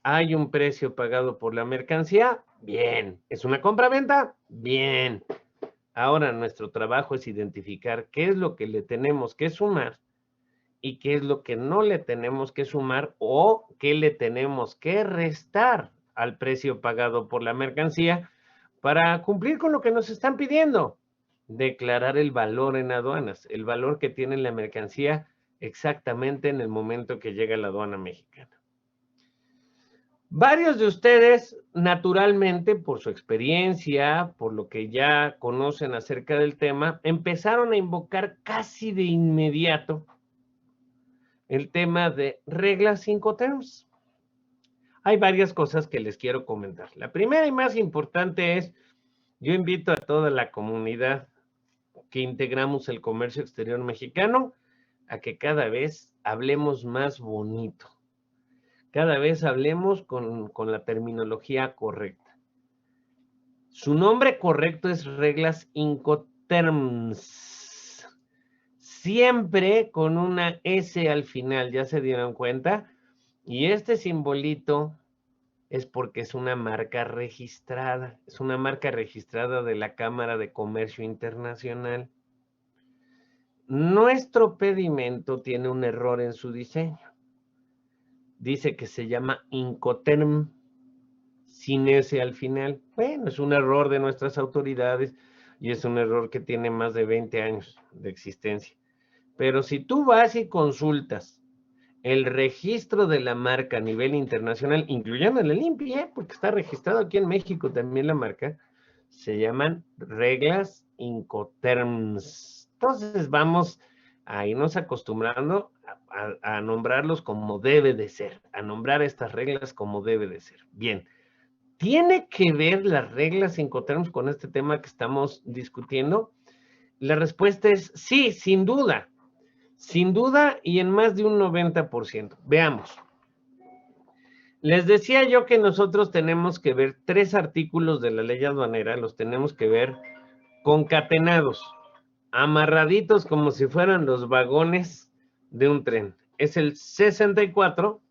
¿Hay un precio pagado por la mercancía? Bien. ¿Es una compra-venta? Bien. Ahora nuestro trabajo es identificar qué es lo que le tenemos que sumar y qué es lo que no le tenemos que sumar o qué le tenemos que restar al precio pagado por la mercancía para cumplir con lo que nos están pidiendo. Declarar el valor en aduanas, el valor que tiene la mercancía exactamente en el momento que llega a la aduana mexicana. Varios de ustedes, naturalmente, por su experiencia, por lo que ya conocen acerca del tema, empezaron a invocar casi de inmediato el tema de reglas Incoterms. Hay varias cosas que les quiero comentar. La primera y más importante es, yo invito a toda la comunidad que integramos el comercio exterior mexicano a que cada vez hablemos más bonito. Cada vez hablemos con la terminología correcta. Su nombre correcto es reglas Incoterms. Siempre con una S al final, ¿ya se dieron cuenta? Y este simbolito es porque es una marca registrada. Es una marca registrada de la Cámara de Comercio Internacional. Nuestro pedimento tiene un error en su diseño. Dice que se llama Incoterm sin S al final. Bueno, es un error de nuestras autoridades y es un error que tiene más de 20 años de existencia. Pero si tú vas y consultas el registro de la marca a nivel internacional, incluyendo el INPI, porque está registrado aquí en México también la marca, se llaman reglas Incoterms. Entonces vamos a irnos acostumbrando a nombrarlos como debe de ser, a nombrar estas reglas como debe de ser. Bien, ¿tiene que ver las reglas Incoterms con este tema que estamos discutiendo? La respuesta es sí, sin duda. Sin duda y en más de un 90%. Veamos. Les decía yo que nosotros tenemos que ver 3 artículos de la ley aduanera, los tenemos que ver concatenados, amarraditos como si fueran los vagones de un tren. Es el 64,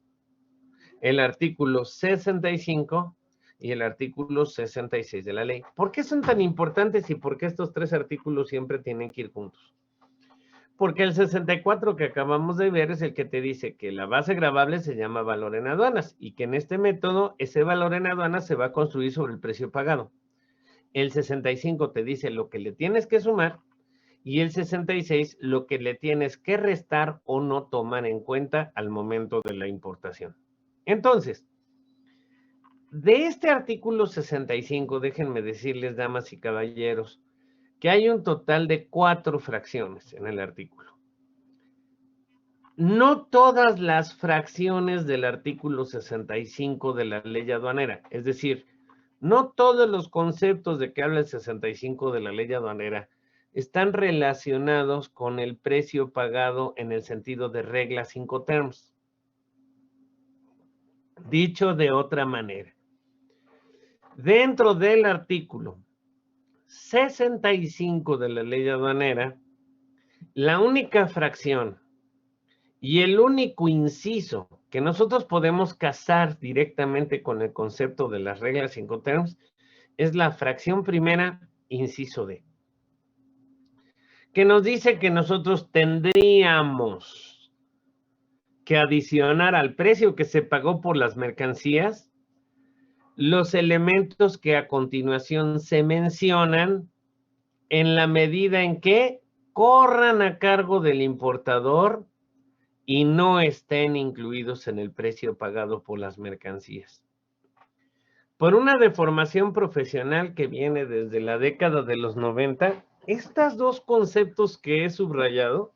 el artículo 65 y el artículo 66 de la ley. ¿Por qué son tan importantes y por qué estos 3 artículos siempre tienen que ir juntos? Porque el 64 que acabamos de ver es el que te dice que la base gravable se llama valor en aduanas y que en este método ese valor en aduanas se va a construir sobre el precio pagado. El 65 te dice lo que le tienes que sumar y el 66 lo que le tienes que restar o no tomar en cuenta al momento de la importación. Entonces, de este artículo 65, déjenme decirles, damas y caballeros, que hay un total de 4 fracciones en el artículo. No todas las fracciones del artículo 65 de la ley aduanera, es decir, no todos los conceptos de que habla el 65 de la ley aduanera están relacionados con el precio pagado en el sentido de reglas Incoterms. Dicho de otra manera, dentro del artículo 65 de la ley aduanera, la única fracción y el único inciso que nosotros podemos casar directamente con el concepto de las reglas Incoterms es la fracción primera, inciso D, que nos dice que nosotros tendríamos que adicionar al precio que se pagó por las mercancías los elementos que a continuación se mencionan en la medida en que corran a cargo del importador y no estén incluidos en el precio pagado por las mercancías. Por una deformación profesional que viene desde la década de los 90, estos 2 conceptos que he subrayado,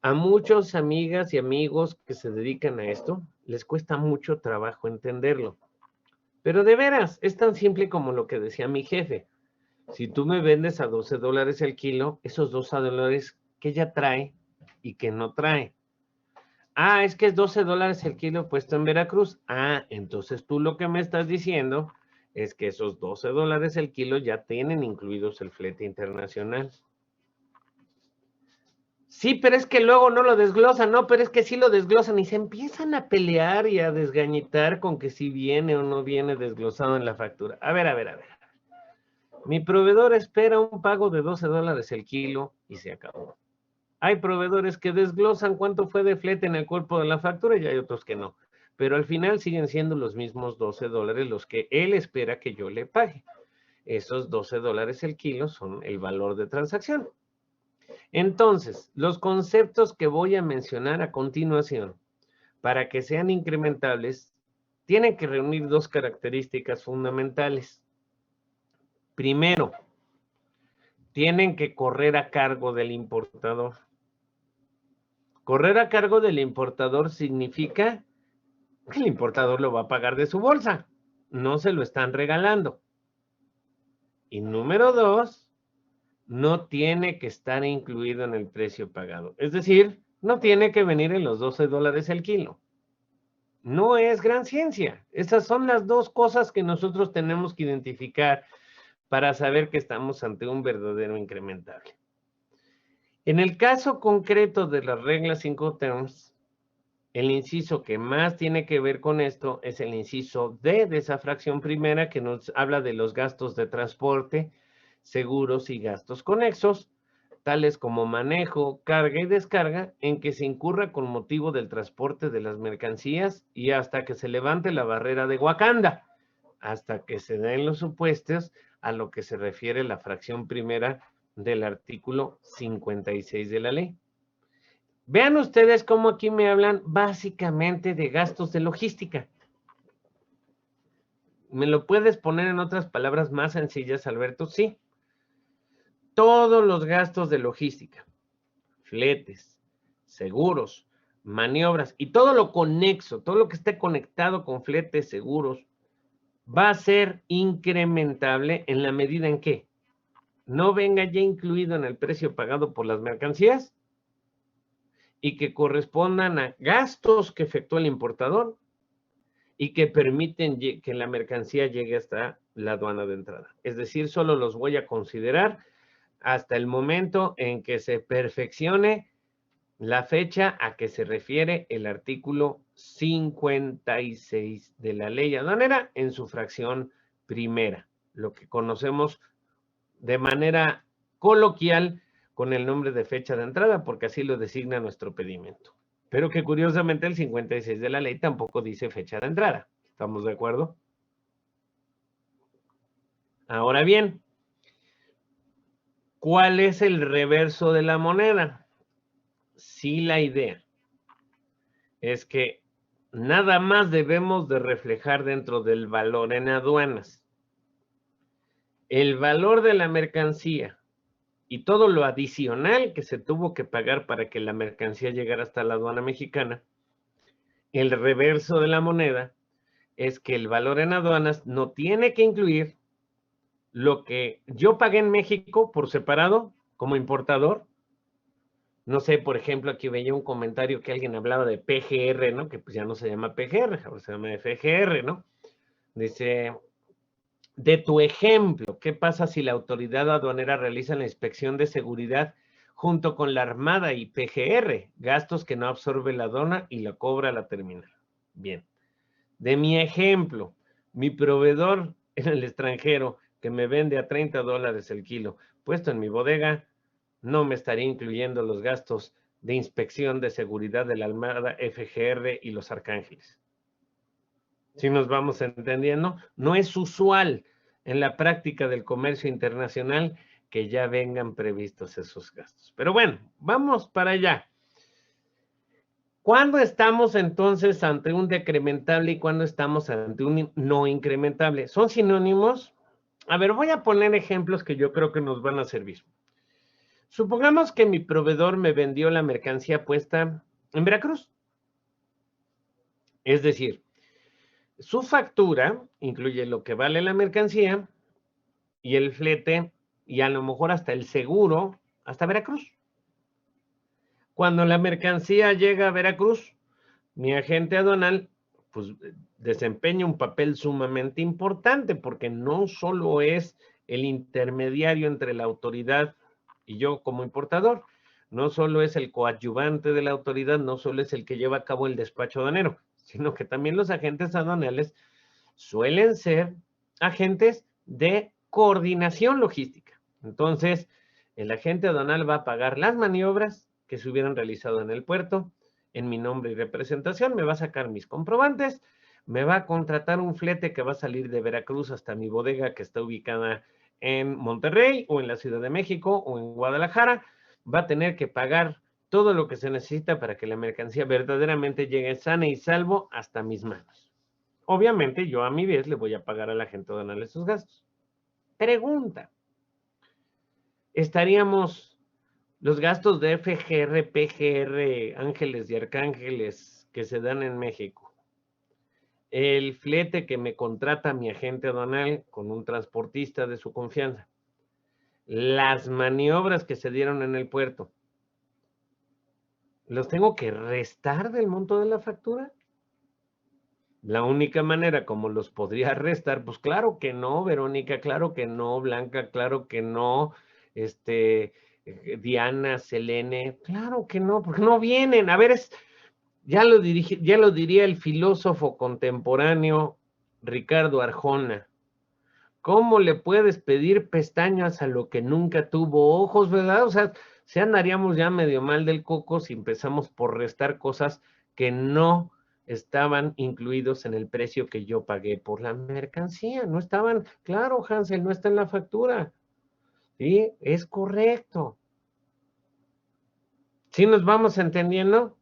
a muchos amigas y amigos que se dedican a esto, les cuesta mucho trabajo entenderlo. Pero de veras, es tan simple como lo que decía mi jefe. Si tú me vendes a $12 el kilo, esos $12 que ya trae y que no trae. Ah, es que es $12 el kilo puesto en Veracruz. Ah, entonces tú lo que me estás diciendo es que esos $12 el kilo ya tienen incluidos el flete internacional. Sí, pero es que luego no lo desglosan, no, pero es que sí lo desglosan y se empiezan a pelear y a desgañitar con que si viene o no viene desglosado en la factura. A ver, a ver, a ver. Mi proveedor espera un pago de $12 el kilo y se acabó. Hay proveedores que desglosan cuánto fue de flete en el cuerpo de la factura y hay otros que no. Pero al final siguen siendo los mismos $12 los que él espera que yo le pague. Esos $12 el kilo son el valor de transacción. Entonces, los conceptos que voy a mencionar a continuación, para que sean incrementables, tienen que reunir dos características fundamentales. Primero, tienen que correr a cargo del importador. Correr a cargo del importador significa que el importador lo va a pagar de su bolsa. No se lo están regalando. Y número dos, no tiene que estar incluido en el precio pagado. Es decir, no tiene que venir en los $12 el kilo. No es gran ciencia. Esas son las dos cosas que nosotros tenemos que identificar para saber que estamos ante un verdadero incrementable. En el caso concreto de las reglas Incoterms, el inciso que más tiene que ver con esto es el inciso D de esa fracción primera que nos habla de los gastos de transporte, seguros y gastos conexos, tales como manejo, carga y descarga, en que se incurra con motivo del transporte de las mercancías y hasta que se levante la barrera de Wakanda, hasta que se den los supuestos a lo que se refiere la fracción primera del artículo 56 de la ley. Vean ustedes cómo aquí me hablan básicamente de gastos de logística. ¿Me lo puedes poner en otras palabras más sencillas, Alberto? Sí. Todos los gastos de logística, fletes, seguros, maniobras y todo lo conexo, todo lo que esté conectado con fletes, seguros, va a ser incrementable en la medida en que no venga ya incluido en el precio pagado por las mercancías y que correspondan a gastos que efectúa el importador y que permiten que la mercancía llegue hasta la aduana de entrada. Es decir, solo los voy a considerar hasta el momento en que se perfeccione la fecha a que se refiere el artículo 56 de la ley aduanera en su fracción primera, lo que conocemos de manera coloquial con el nombre de fecha de entrada, porque así lo designa nuestro pedimento. Pero que curiosamente el 56 de la ley tampoco dice fecha de entrada. ¿Estamos de acuerdo? Ahora bien, ¿cuál es el reverso de la moneda? Sí, la idea es que nada más debemos de reflejar dentro del valor en aduanas el valor de la mercancía y todo lo adicional que se tuvo que pagar para que la mercancía llegara hasta la aduana mexicana. El reverso de la moneda es que el valor en aduanas no tiene que incluir lo que yo pagué en México por separado como importador. No sé, por ejemplo, aquí veía un comentario que alguien hablaba de PGR, ¿no? Que pues ya no se llama PGR, ahora se llama FGR, ¿no? Dice, de tu ejemplo, ¿qué pasa si la autoridad aduanera realiza la inspección de seguridad junto con la Armada y PGR? Gastos que no absorbe la aduana y la cobra a la terminal. Bien. De mi ejemplo, mi proveedor en el extranjero que me vende a $30 el kilo, puesto en mi bodega, no me estaría incluyendo los gastos de inspección de seguridad de la Armada, FGR y los Arcángeles. Si nos vamos entendiendo, no es usual en la práctica del comercio internacional que ya vengan previstos esos gastos. Pero bueno, vamos para allá. ¿Cuándo estamos entonces ante un decrementable y cuándo estamos ante un no incrementable? ¿Son sinónimos? A ver, voy a poner ejemplos que yo creo que nos van a servir. Supongamos que mi proveedor me vendió la mercancía puesta en Veracruz. Es decir, Su factura incluye lo que vale la mercancía y el flete y a lo mejor hasta el seguro hasta Veracruz. Cuando la mercancía llega a Veracruz, mi agente aduanal pues desempeña un papel sumamente importante porque no solo es el intermediario entre la autoridad y yo como importador, no solo es el coadyuvante de la autoridad, no solo es el que lleva a cabo el despacho aduanero, sino que también los agentes aduanales suelen ser agentes de coordinación logística. Entonces, el agente aduanal va a pagar las maniobras que se hubieran realizado en el puerto, en mi nombre y representación, me va a sacar mis comprobantes, me va a contratar un flete que va a salir de Veracruz hasta mi bodega que está ubicada en Monterrey o en la Ciudad de México o en Guadalajara, va a tener que pagar todo lo que se necesita para que la mercancía verdaderamente llegue sana y salvo hasta mis manos. Obviamente yo a mi vez le voy a pagar a la gente aduanal esos gastos. Pregunta, ¿estaríamos los gastos de FGR, PGR, ángeles y arcángeles que se dan en México, el flete que me contrata mi agente aduanal con un transportista de su confianza, las maniobras que se dieron en el puerto, ¿los tengo que restar del monto de la factura? La única manera como los podría restar, pues claro que no, Verónica, claro que no, Blanca, claro que no, Diana, Selene, claro que no, porque no vienen. A ver, ya lo diría el filósofo contemporáneo Ricardo Arjona. ¿Cómo le puedes pedir pestañas a lo que nunca tuvo ojos, verdad? O sea, se andaríamos ya medio mal del coco si empezamos por restar cosas que no estaban incluidos en el precio que yo pagué por la mercancía. No estaban, claro, Hansel, no está en la factura. Sí, es correcto. ¿Sí nos vamos entendiendo?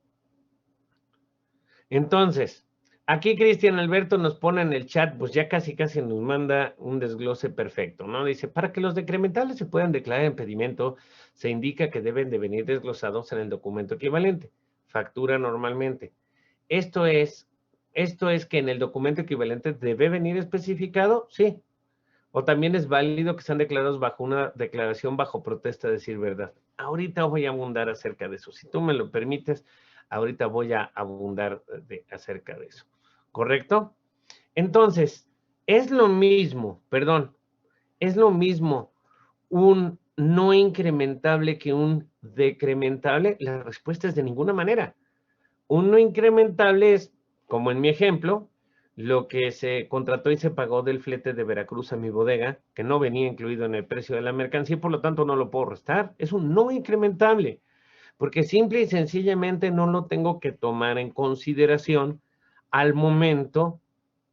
Entonces, aquí Cristian Alberto nos pone en el chat, pues ya casi nos manda un desglose perfecto, ¿no? Dice, para que los decrementales se puedan declarar en pedimento, se indica que deben de venir desglosados en el documento equivalente, factura normalmente. Esto es que en el documento equivalente debe venir especificado, sí. O también es válido que sean declarados bajo una declaración bajo protesta de decir verdad. Ahorita voy a abundar acerca de eso. Si tú me lo permites, ahorita voy a abundar acerca de eso. ¿Correcto? Entonces, es lo mismo un no incrementable que un decrementable. La respuesta es de ninguna manera. Un no incrementable es, como en mi ejemplo, lo que se contrató y se pagó del flete de Veracruz a mi bodega, que no venía incluido en el precio de la mercancía y por lo tanto no lo puedo restar. Es un no incrementable, porque simple y sencillamente no lo tengo que tomar en consideración al momento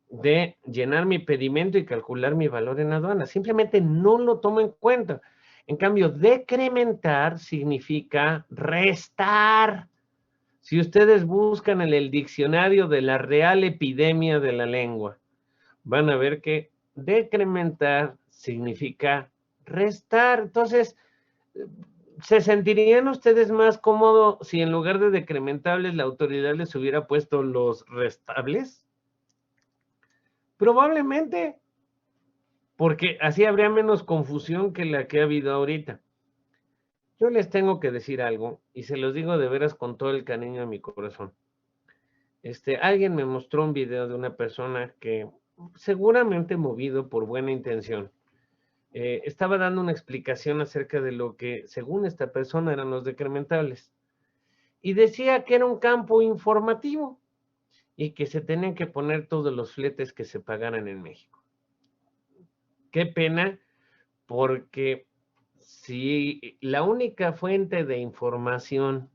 de llenar mi pedimento y calcular mi valor en aduana. Simplemente no lo tomo en cuenta. En cambio, decrementar significa restar. Si ustedes buscan en el diccionario de la Real Epidemia de la Lengua, van a ver que decrementar significa restar. Entonces, ¿se sentirían ustedes más cómodos si en lugar de decrementables la autoridad les hubiera puesto los restables? Probablemente, porque así habría menos confusión que la que ha habido ahorita. Yo les tengo que decir algo, y se los digo de veras con todo el cariño de mi corazón. Alguien me mostró un video de una persona que, seguramente movido por buena intención, estaba dando una explicación acerca de lo que, según esta persona, eran los decrementables. Y decía que era un campo informativo y que se tenían que poner todos los fletes que se pagaran en México. Qué pena, porque si la única fuente de información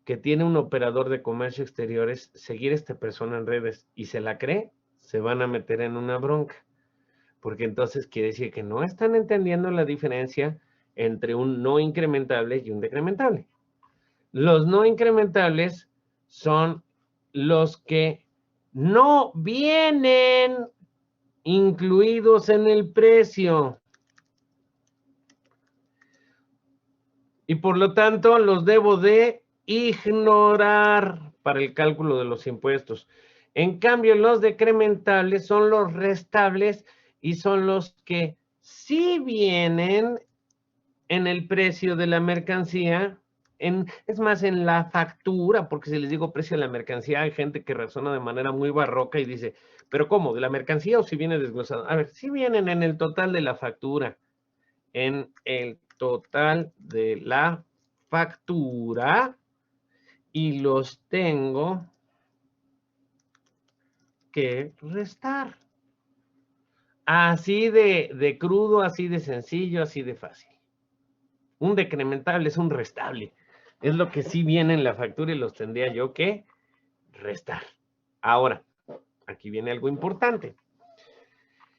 que tiene un operador de comercio exterior es seguir a esta persona en redes y se la cree, se van a meter en una bronca. Porque entonces quiere decir que no están entendiendo la diferencia entre un no incrementable y un decrementable. Los no incrementables son los que no vienen incluidos en el precio. Y por lo tanto los debo de ignorar para el cálculo de los impuestos. En cambio, los decrementables son los restables y son los que sí vienen en el precio de la mercancía, es más, en la factura, porque si les digo precio de la mercancía, hay gente que razona de manera muy barroca y dice, ¿pero cómo? ¿De la mercancía o si viene desglosado? A ver, si vienen en el total de la factura, en el total de la factura, y los tengo que restar. Así de crudo, así de sencillo, así de fácil. Un decrementable es un restable. Es lo que sí viene en la factura y los tendría yo que restar. Ahora, aquí viene algo importante.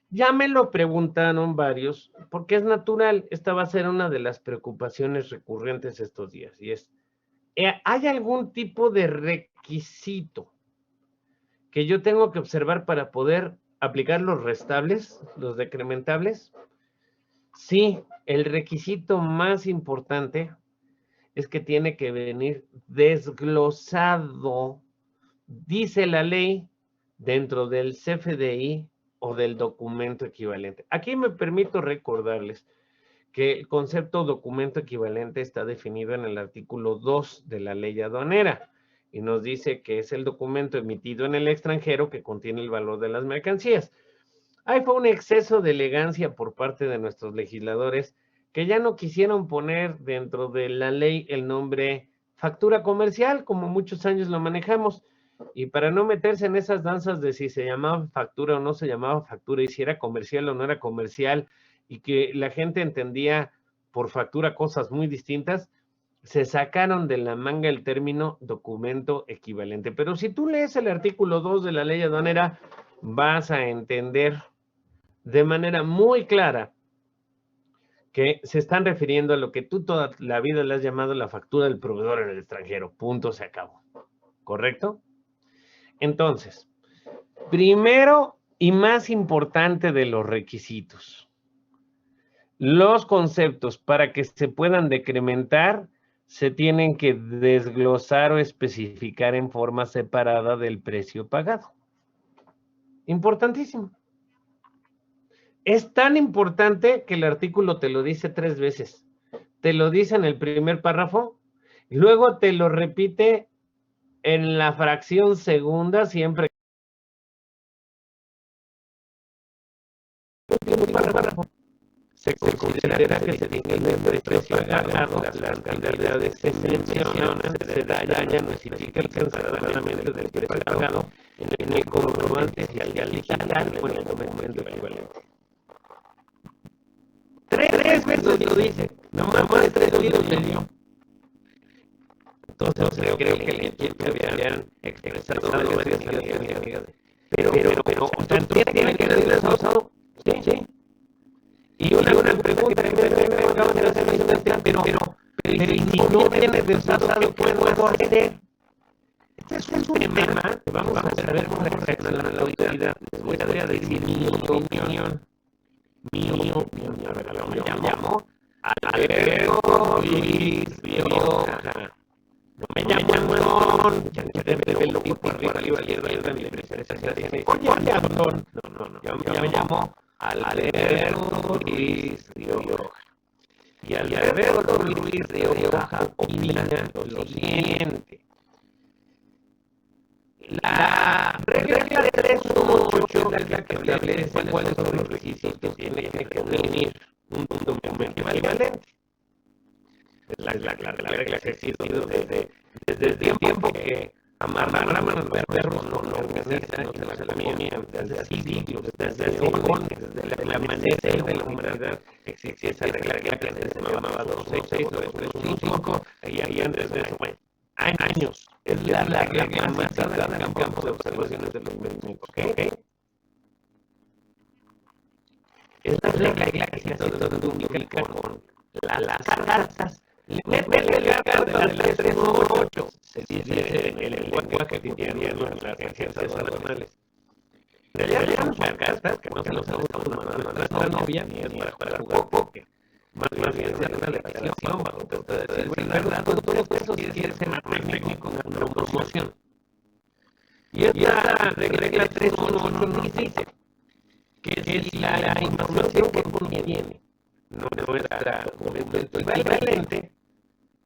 Ya me lo preguntaron varios, porque es natural. Esta va a ser una de las preocupaciones recurrentes estos días. Y es, ¿hay algún tipo de requisito que yo tengo que observar para poder aplicar los restables, los decrementables? Sí, el requisito más importante es que tiene que venir desglosado, dice la ley, dentro del CFDI o del documento equivalente. Aquí me permito recordarles que el concepto documento equivalente está definido en el artículo 2 de la ley aduanera y nos dice que es el documento emitido en el extranjero que contiene el valor de las mercancías. Ahí fue un exceso de elegancia por parte de nuestros legisladores que ya no quisieron poner dentro de la ley el nombre factura comercial, como muchos años lo manejamos, y para no meterse en esas danzas de si se llamaba factura o no se llamaba factura, y si era comercial o no era comercial, y que la gente entendía por factura cosas muy distintas, se sacaron de la manga el término documento equivalente. Pero si tú lees el artículo 2 de la ley aduanera, vas a entender de manera muy clara que se están refiriendo a lo que tú toda la vida le has llamado la factura del proveedor en el extranjero. Punto, se acabó. ¿Correcto? Entonces, primero y más importante de los requisitos, los conceptos para que se puedan decrementar se tienen que desglosar o especificar en forma separada del precio pagado. Importantísimo. Es tan importante que el artículo te lo dice 3 veces. Te lo dice en el primer párrafo, luego te lo repite en la fracción segunda, siempre. Párrafo. Se considera que se tiene el precio pagado, las cantidades se mencionan, se dañan, no significa alcanzadamente del precio pagado en el comprobante oficial digital o en el documento equivalente. 3 veces lo dice, nomás 3 veces le dio. Entonces creo que le habían expresado varias amigas. Pero, o sea, tiene que ser desglosado. Sí. Y una pregunta que me acaba de hacer mi estudiante, pero y si no viene desglosado, ¿qué puedo hacer? Este es un tema que vamos a ver cómo reacciona la autoridad. Les voy a decir mi opinión. A ver, me llamo Alberto Luis Rioja. No me llamo Antón, ya que debe lo que por arriba de mi presentación. Oye, Antón. No. Yo me llamo Alberto Luis Rioja. Y Alberto Luis Rioja opina lo siguiente. La regla 318 es la que establece cuáles son los requisitos que tiene que reunir un documento equivalente. Es la regla que ha existido desde el tiempo que amarramos los verbos, no organizan, y no se la comían desde hace siglos, desde desde el amanecer de la humanidad, existía esa regla que antes se llamaba 266 o 315, y ahí antes de eso, bueno, años. Es la regla más usada en el campo de observaciones de los medios. ¿Ok? Es la regla que se unifica con las cartas. Métele la carta de la 318. Se dice en el lenguaje cotidiano en las agencias aduanales. En realidad hay muchas cartas que no se los gusta a nuestra novia ni es para jugar póker. Más bien es una lección bajo trata de decir verdad, todo eso sí es ser técnico con una promoción. Y esta regla 318 nos dice que si la información que contiene nuestra documento equivalente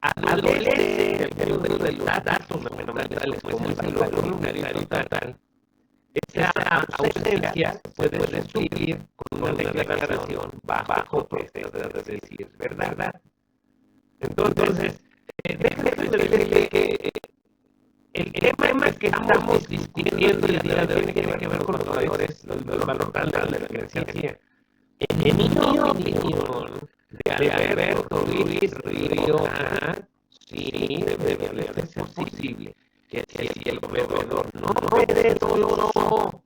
adolece de alguno de los datos fundamentales como el valor unitario total, esa ausencia puede suplir con una declaración bajo protesta, es decir, ¿verdad? Entonces, déjame decirle que el tema que estamos discutiendo el día de hoy tiene que ver con los valores, el valor total de la creencia. En mi opinión, de Alberto Luis Rioja, sí debe ser posible que si el proveedor no desglosó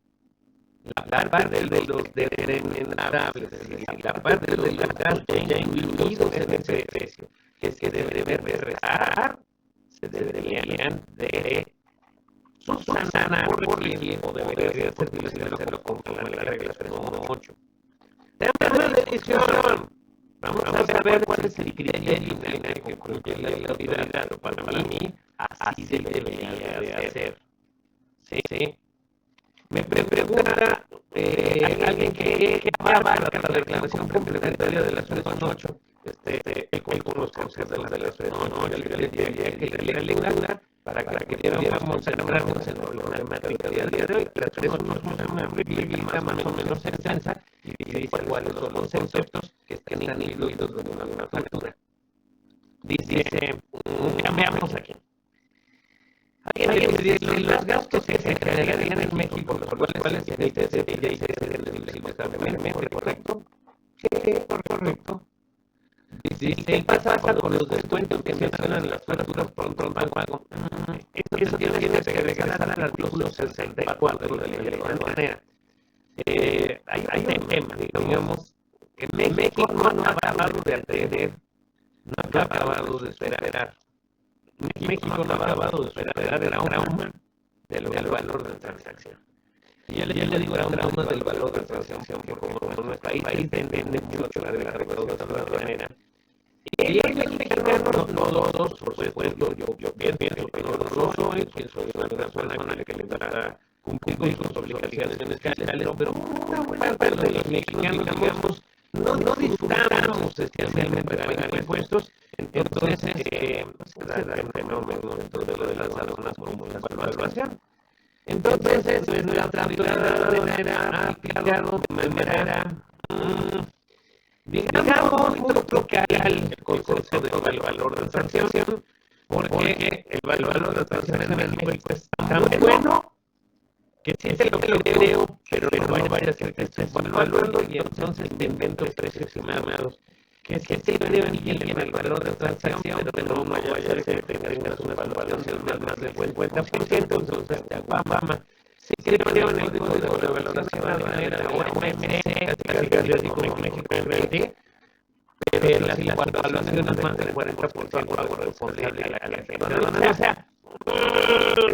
la parte de los determinables, es decir, la parte de los gastos ya incluidos en ese precio, que es que debe restar, se deberían de subsanar, corregir o debería hacerlo conforme a la regla 318. Tema de decisión. Vamos a ver cuál es el criterio que concluye la autoridad. Para mí, así se debería de hacer. ¿Sí? Me pregunta alguien que abarca la declaración complementaria de la 318. Con los conceptos de la 318, la lectura, para que podamos centrarnos en la problemática del día de hoy. La 318 es una regla más o menos extensa y dice cuáles son los conceptos que están incluidos en una factura. Dice, veamos aquí. Alguien me dice, los gastos que se generarían en México, los cuales se serían deducibles gravemente, ¿correcto? Sí, correcto. Dice, ¿qué pasa con los descuentos que mencionan las facturas por un pago? Eso tiene que regresar al artículo 64 de la ley aduanera. Hay un tema, digamos, que México no ha acabado de atender, no ha acabado de esperar. México no ha acabado de esperar el trauma del valor de transacción. Y yo le digo trauma del valor de transacción, porque como nuestro país depende mucho de la recaudación aduanera. Y el mexicano, no todos, por supuesto, yo pienso que no lo soy, que soy una persona que le dará cumplir con sus obligaciones fiscales, pero una buena parte de los mexicanos, digamos, no disfrutamos especialmente de pagar impuestos, entonces el fenómeno dentro de las aduanas como la evaluación. Entonces, nuestra autoridad ha aplicado de manera digamos, muy tropical el concepto del valor de transacción, porque el valor de transacción en México es tan bueno que sí es lo que creo, pero no vaya a ser que estés evaluando y entonces te invento precios estimados. Que es que sí creo en el valor de transacción, pero no vaya a ser que tengas una evaluación más del 50%, entonces te Obama. Sí creo en el código de valoración aduanera o OMC, casi como México en 20, pero las evaluaciones más del 40% hago responsable a la gente. O sea,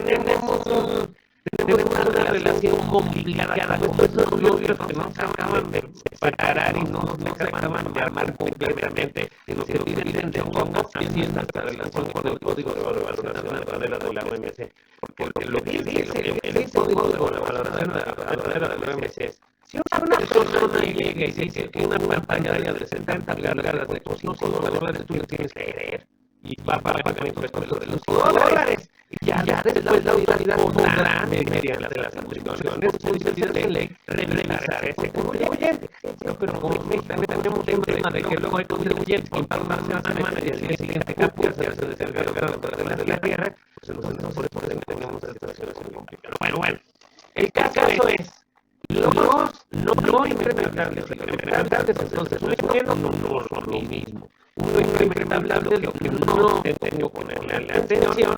tenemos una relación complicada con esos novios que no se acaban de separar y no se acaban de armar completamente, sino que viven de hongo también nuestra relación con el código de valoración aduanera de la OMC. Porque lo que dice el código de valoración aduanera de la OMC es: si una persona llega y dice que una pantalla de 70 pulgadas de $5, tú lo tienes que creer. Y va a pagar impuestos sobre los $5. Y ya después la autoridad podrá, mediante las atribuciones judiciales de ley, revisar ese contribuyente. Pero como México tenemos un tema de que luego hay contribuyentes que pasan una semana y al día siguiente captura se hace descargar de la tierra, pues entonces por eso tenemos esta situación complicada. Bueno, el caso es: los no incrementables y incrementables, entonces no son lo mismo. Uno incrementable es lo que no tengo que ponerle la atención,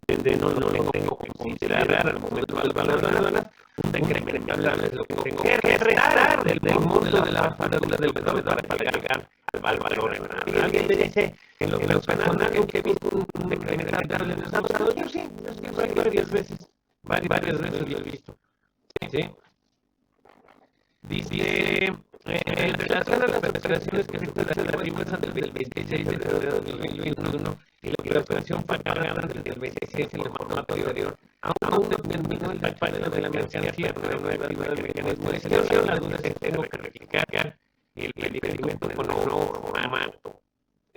no tengo que considerar al momento del valor de la dona. Un incrementable es lo que tengo que restar del monto de la factura del proveedor para pagar al valor en nada. Alguien me dice que lo personal que he visto un incrementable en Estados Unidos, yo sí, varias veces lo he visto. ¿Sí? Dice En relación a las operaciones que se encuentran arriba antes del 26 de febrero de 2021 y la operación pagada antes del 26 en el formato anterior, aún no terminó el despacho de la mercancía para no activar el mecanismo de extensión. La duda es que tengo que replicar el pedimento con un nuevo formato.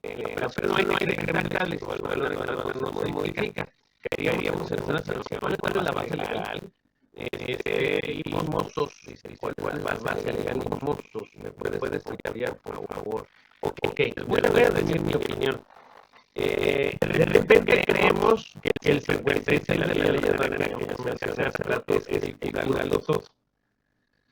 La operación no hay decrementales, o el valor no se modifica. Queríamos hacer una solución. ¿Cuál es la base legal? Y mozos, ¿cuál es la base legal? Y mozos, ¿me puedes apoyar, por favor? Ok, voy a decir mi opinión. De repente creemos que el 56 de la ley de bananera, como mencioné hace rato, es igual a los dos.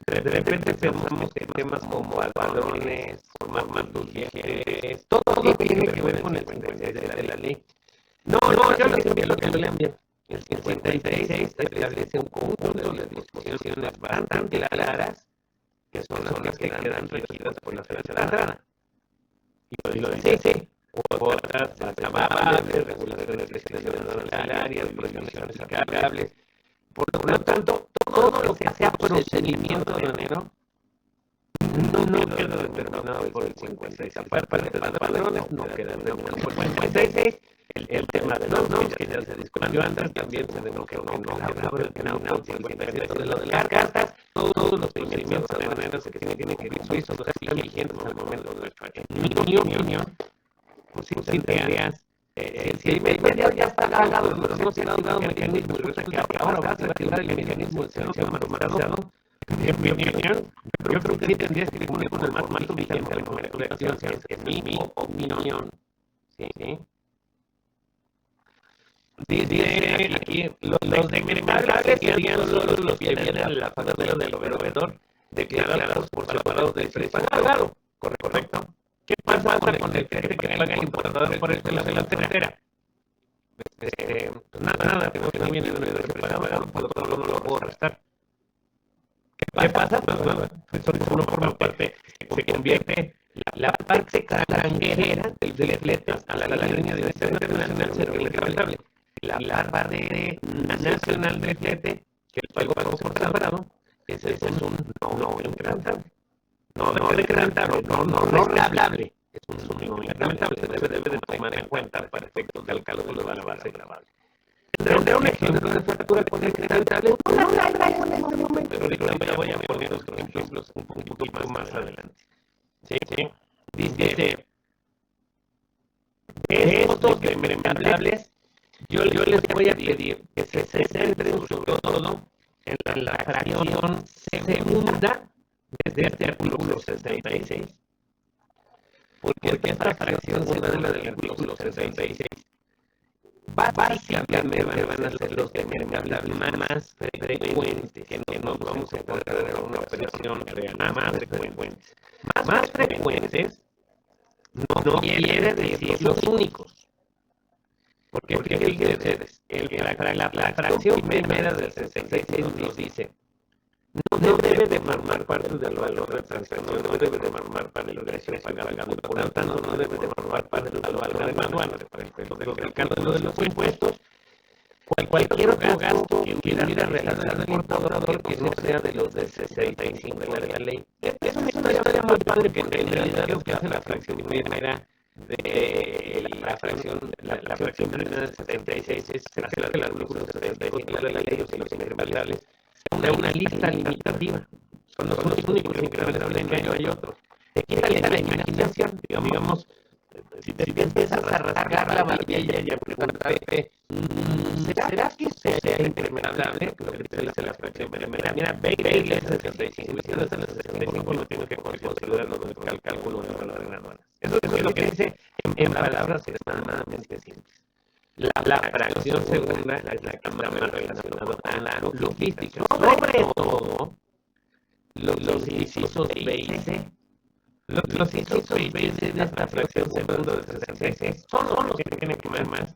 De repente pensamos que temas como balones, formatos viajeros, todo tiene que ver con el 56 de la ley. No, yo les envío lo que yo le envié. El 56 establece un conjunto de disposiciones bastante claras, que son las que quedan regidas por la fecha de entrada. Y lo dice, sí. Cuotas, avales, regulaciones de restricciones salariales, prohibiciones aplicables. Por lo tanto, todo lo que sea procedimiento de enero no queda determinado por el 56. Aparte de los padrones, no queda determinado por el 56. El tema de los noms, que ya se discutió antes, también se demostró que no quedaba determinado por el 56 de lo de las cartas. Todos los procedimientos de enero que se tienen que cumplir son están vigentes al momento de nuestro hecho. En mi opinión, pues si tendrías, si el medio ya está pagado, pero no se ha dado mecanismo, y resulta que ahora vas a activar el mecanismo de servicio automatizado. En mi opinión, yo creo que sí tendrías que cumplir con el formato vigente de la comunicación, es mi opinión. ¿Sí? Dice aquí, los decretables serían solo los que vienen la factura del proveedor declarados por separado del precio pagado. Correcto. ¿Qué pasa con el cliente que paga el importador por el de la delantera? Nada, tengo que no viene de lo que pagado, por otro lado no lo puedo restar. ¿Qué pasa? Pues uno forma parte, se convierte la parte extranjera del flete a la línea de venta internacional se reglamentable. La parte nacional del flete, que el pago por separado, ese es un no incrementable. No reglable. Es un no incrementable. Se debe de tomar en cuenta para efectos del cálculo de la base gravable. Tendré un ejemplo de factura con incrementable. No la traigo en este momento, pero ahorita voy a poner otros ejemplos un poquito más adelante. Sí. Dice, de estos decrementables, yo les voy a pedir que se centren sobre todo en la fracción segunda desde este artículo 66. Porque esta fracción segunda del artículo 66 básicamente van a ser los decrementables más frecuentes que nos vamos a encontrar en una operación real, más frecuentes. Más frecuentes no quiere decir los únicos. Porque fíjense ustedes, la fracción primera del 66 nos dice, no debe de formar parte del valor de transacción, no debe de formar parte del precio pagado, por lo tanto no debe de formar parte del valor de aduana, para efectos del cálculo de los impuestos. Cualquier otro gasto que hubiera realizado el importador que no sea de los del 65 de la ley. Es una historia muy padre porque en realidad lo que hace la fracción primera de la fracción primera del 76 es hacer que el artículo 75 de la ley o los incrementables sea una lista limitativa. Son los únicos incrementables, no hay otros. Te quita la imaginación, digamos. Si te empiezas a rasgar la barbilla y a preguntarte, ¿será que sea incrementable? Lo que te dice la fracción primera. Mira, ve y lees el 65. Si no es el 65, no tienes que considerarlo dentro del cálculo de valor en aduanas. Eso es lo que dice en palabras extremadamente simples. La fracción segunda es la que está más relacionada a la logística. Sobre todo, los incisos B y C. Los incisos B y C de esta fracción segunda del 66 son los que tienen que ver más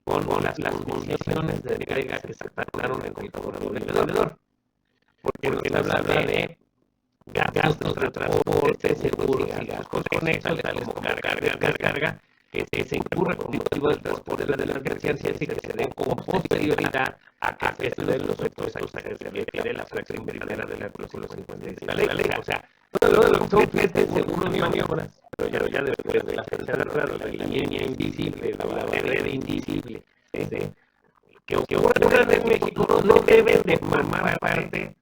con las condiciones de entrega que se pactaron entre el comprador y el vendedor. Porque nos habla de gastos de transporte, seguros y gastos conexos, tales como carga, descarga, que se incurre con motivo del transporte de las mercancías y que se den con posterioridad a que se den los efectos a que se refiere la fracción primera del artículo 56 de la ley. O sea, Todo lo que son fletes, seguros, maniobras, pero ya después de la fecha de la línea invisible, la barrera invisible, que ocurran en México no deben de formar parte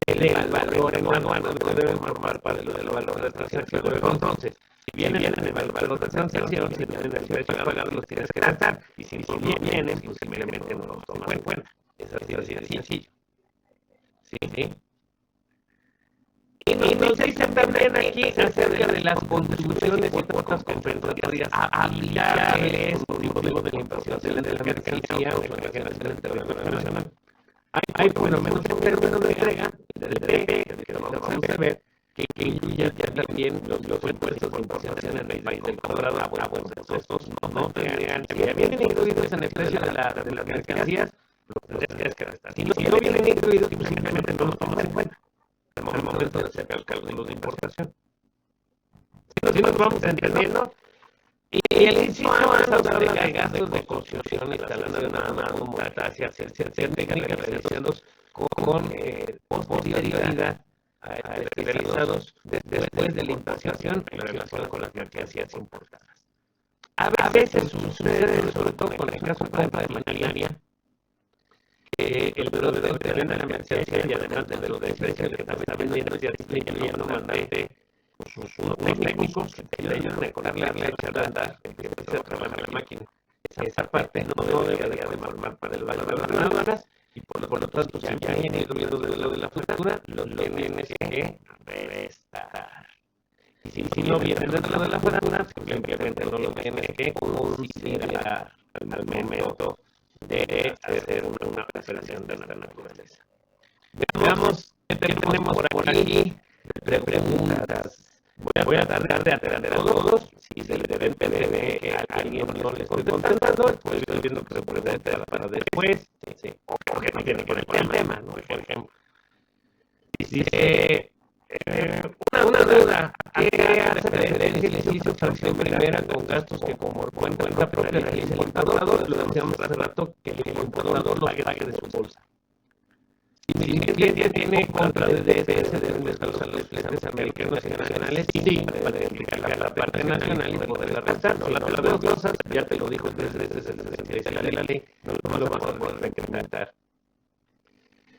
del valor en aduana, no deben formar parte del valor de transacción. Entonces, si vienen en el valor de transacción, si vienen en el precio pagado, los tienes que gastar. Y si no vienen, pues simplemente no los toman en cuenta. Es así de sencillo. ¿Sí? Y nos dicen también aquí acerca de las contribuciones y cuotas compensatorias aplicables por motivo de la importación de la mercancía o de la generación en territorio nacional. Hay por lo menos un término de entrega del TP, que vamos a ver, que incluye ya también los impuestos de importación en el país del comprador. Bueno, estos no tendrían, si ya vienen incluidos en el precio de las mercancías, los tendrías que gastar. Si no vienen incluidos, pues simplemente no los tomas en cuenta al momento de hacer el cálculo de importación. Si nos vamos entendiendo, y el inciso habla de gastos de construcción, instalación, montaje, asistencia técnica realizados con posterioridad realizados después de la importación en relación con las mercancías importadas. A veces sucede, sobre todo con el caso de compra de maquinaria, el proveedor te vende la mercancía y además de lo de precio que está vendiendo ya te incluyen mandarte unos técnicos que te ayudan a mejorar la fecha de andar que se trabaja la máquina. Esa parte no debería de formar para el valor de las aduanas y por lo tanto si ya viene incluido de lo de la factura, lo tienes que restar. Y si no viene dentro de la factura, simplemente no lo tienes que considerar al momento de hacer una operación de la naturaleza. Veamos qué tenemos por aquí de preguntas. Voy a tratar de atender a todos. Si se le debe que a alguien no le estoy contestando, pues estoy viendo que se puede hacer para después. O que no tiene que ver con el tema, ¿no? Por ejemplo. Dice una duda. ¿A qué hace referencia el inciso fracción primera con gastos que como cuenta propia realiza el importador? Lo decíamos hace rato, que el importador lo pague de su bolsa. Si mi cliente tiene compra de DFS deben estar a los fletes americanos y nacionales, sí, para identificar la parte nacional y poderla restar. No las dos cosas, ya te lo dijo desde el 66 de la ley, no lo vamos a poder incrementar.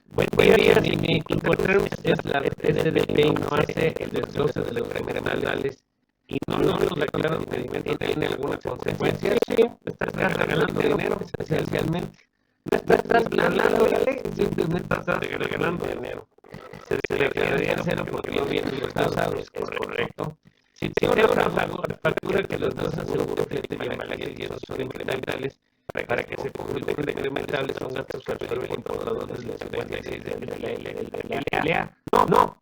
Buen día, si mi Incoterms es la SDP y no hace el desglose de los remerciales y no nos declaran que el alimento tiene alguna consecuencia, sí, estás regalando dinero esencialmente. No estás ganando la ley, simplemente estás regalando dinero. Se debería hacer porque no vienen los usados, es correcto. Si te una factura que los dos seguros que te llevan la ley y esos son incrementales, para que se confirmen de incrementales son gastos que absorbe el importador desde el 56 de la LEA. No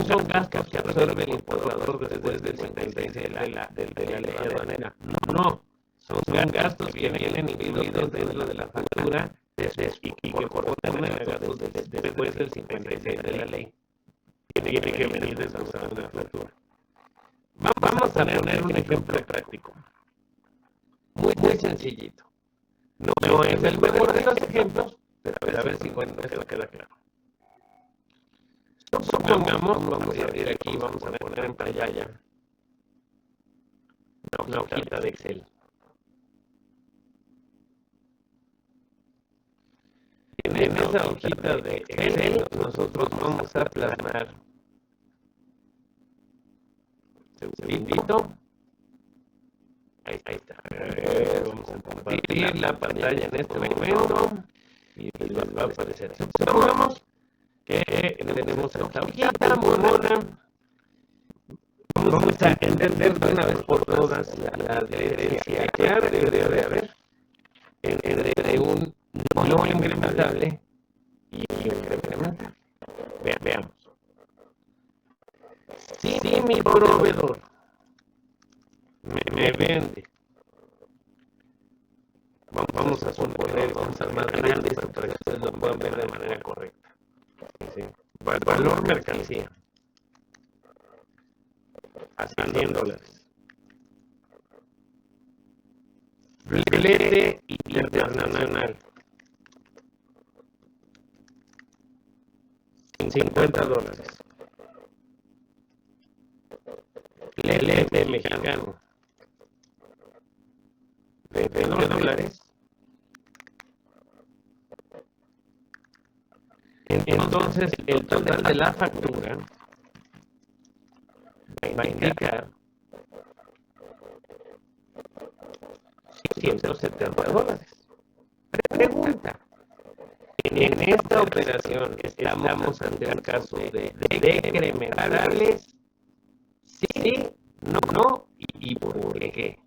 son gastos que absorbe el importador desde el 56 de la ley aduanera. No. Son gastos que vienen incluidos dentro de la factura y que corresponden a gastos después del 56 de la ley. Tiene que venir dentro de la factura. Vamos a poner un ejemplo práctico. Muy sencillito. No es el mejor de los ejemplos, pero a ver si con esto queda claro. Supongamos, vamos a abrir aquí, vamos a poner en pantalla una hojita de Excel. En esa hojita de Excel nosotros vamos a plasmar un segundito. Ahí está. Vamos a compartir la pantalla en este momento y les va a aparecer. Supongamos que tenemos esta hojita muy buena. Vamos a entender de una vez por todas la diferencia que debe haber entre un no incrementable y un incrementable. Veamos. Si mi proveedor me vende, vamos a suponer, vamos a ser más grandes para que ustedes lo puedan ver de manera correcta. ¿Sí? Valor mercancía a $100. Flete internacional $50. flete mexicano de $20, entonces el total de la factura va a indicar $170. Pregunta: en esta operación estamos ante un caso de decrementales, sí, no y por qué.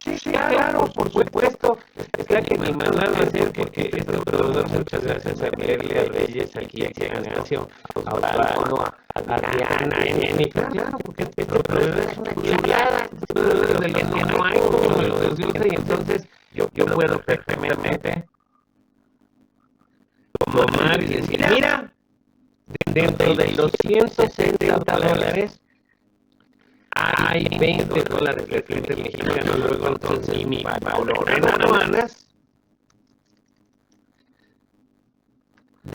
Sí, claro, por supuesto, está que me mandaron a hacer porque este proveedor, muchas gracias a Merle Reyes aquí en la canción, a Osvaldo, a Diana, a Jennifer, claro, porque este proveedor es una chulada, del que no hay como me lo desglosa, y entonces yo puedo perfectamente tomar y decir, mira, dentro de los $170 hay $20 de flete mexicano, luego entonces mi valor en aduanas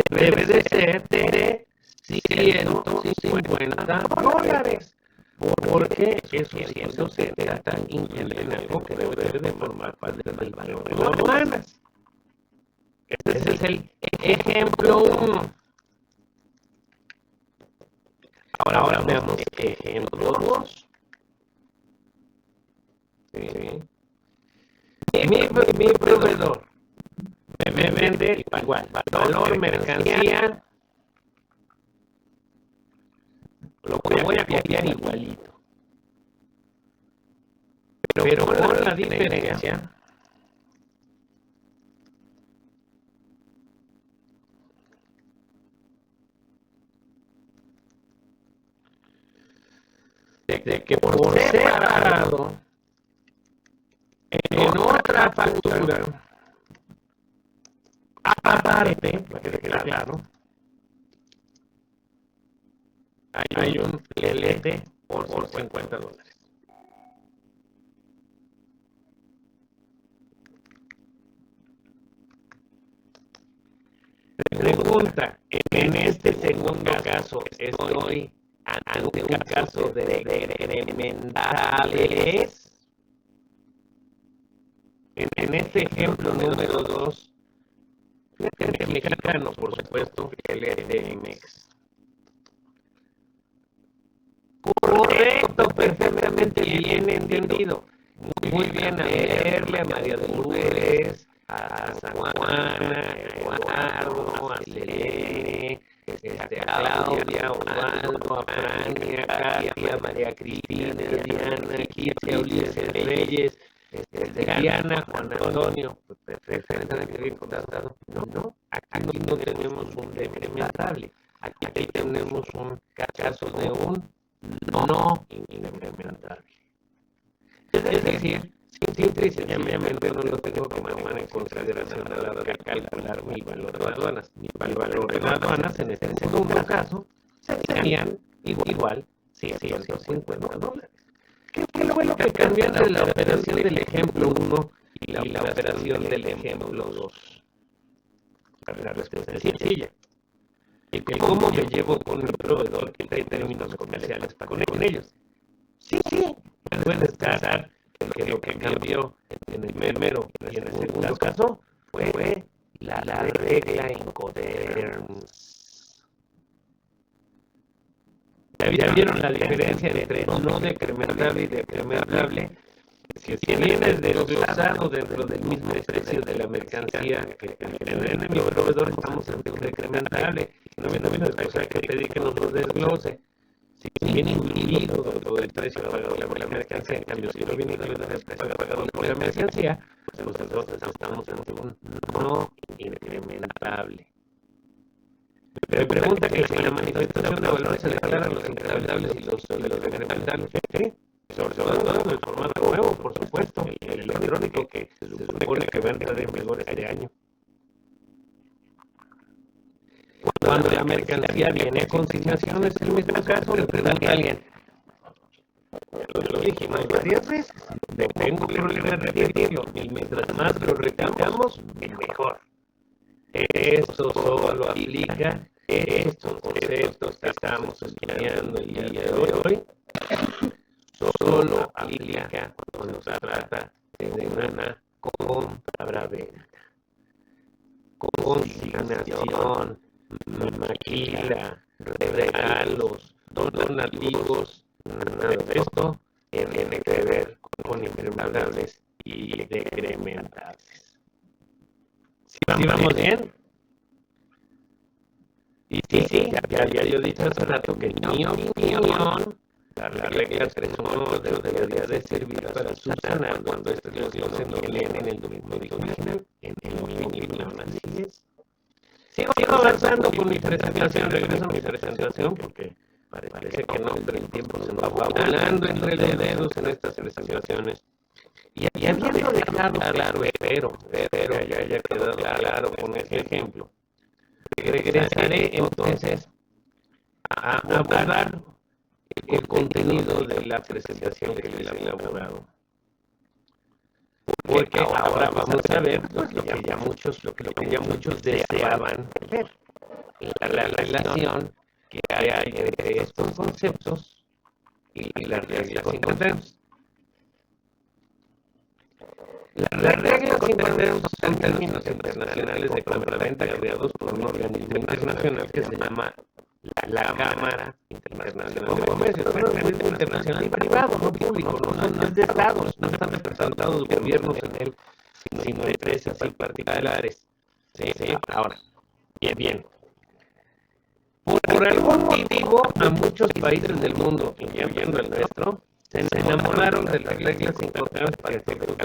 debe de ser de $150, porque esos 170 incluyen algo que debe de formar parte del valor en aduanas. Ese es el ejemplo 1. Ahora veamos ejemplo 2. Sí. Mi proveedor me vende igual, valor mercancía, lo voy a copiar igualito, pero con la diferencia de que por separado en otra factura aparte, para que quede claro, hay un flete por $50. Pregunta: en este segundo caso estoy ante un caso de decrementales. En este ejemplo número 2, flete mexicano, por supuesto, flete Mex. Correcto, perfectamente bien entendido. Muy bien, a Merle, a María de Lourdes, a San Juana, a Eduardo, a Selene, a Claudia, a Osvaldo, a Frania, a Katia, a María Cristina, a Diana, a Kitia, a Ulises Reyes, Diana, Juan Antonio, perfectamente bien contestado. No, aquí no tenemos un decrementable, aquí tenemos un caso de un no incrementable. Es decir, simple y sencillamente no lo tengo que tomar en consideración a la hora de calcular mi valor de aduanas. Mi valor de aduanas en este segundo caso serían igual $150. ¿Qué fue lo que cambió entre la operación del ejemplo 1 y la operación del ejemplo 2? La respuesta es sencilla. El cómo me llevo con mi proveedor, que hay términos comerciales con ellos. Sí, puede estar que lo que cambió en el primero y en el segundo caso fue la regla Incoterms. ¿Ya vieron la diferencia entre no decrementable y decrementable? Si vienes desglosado dentro del mismo precio de la mercancía que en mi proveedor, estamos ante un decrementable. No me después que pedí que nos lo desglose. Si viene incluido dentro del precio pagado por la mercancía, en cambio, si no viene incluido en el precio pagado por la mercancía, pues entonces estamos ante un no incrementable. Me pregunta que si en la manifestación de valor se declaran los incrementables y los decrementables. ¿Sí? Sobre todo en el formato nuevo, por supuesto, el electrónico que se supone que va a entrar en vigor este año. Cuando la mercancía viene a consignación, es el mismo caso, le pregunta a alguien, lo dijimos varias veces, no tengo problema en repetirlo, y mientras más lo repitamos, mejor. Esto solo aplica estos conceptos que estamos estudiando el día de hoy solo aplica cuando se trata de una compra-venta, consignación, maquila, regalos, donativos. Nada de esto tiene que ver con inmembrables y decrementables. ¿Sí vamos bien? Y sí, ya yo he dicho hace rato que en mi opinión, la regla 3.1 debería de servir para subsanar cuando estos no vienen en el documento original. En mi opinión, así es. Sigo avanzando con mi presentación, regreso a mi presentación porque parece que no, pero el tiempo se nos va volando entre los dedos en estas presentaciones. Y habiendo dejado claro, espero que haya quedado claro con este ejemplo, regresaré entonces a abordar el contenido de la presentación que les he elaborado. Porque ahora vamos a ver lo que ya muchos deseaban ver, la relación que hay entre estos conceptos y las reglas importantes. Las reglas importantes son términos internacionales de compra-venta creados por un organismo internacional que se llama la Cámara Internacional de Comercio. Es un organismo internacional y privado, no público, no es de estados, no están representados gobiernos en él, sino empresas y particulares. Sí. Ahora, bien. Por algún motivo, a muchos países del mundo, incluyendo el nuestro, se enamoraron de las reglas importantes para el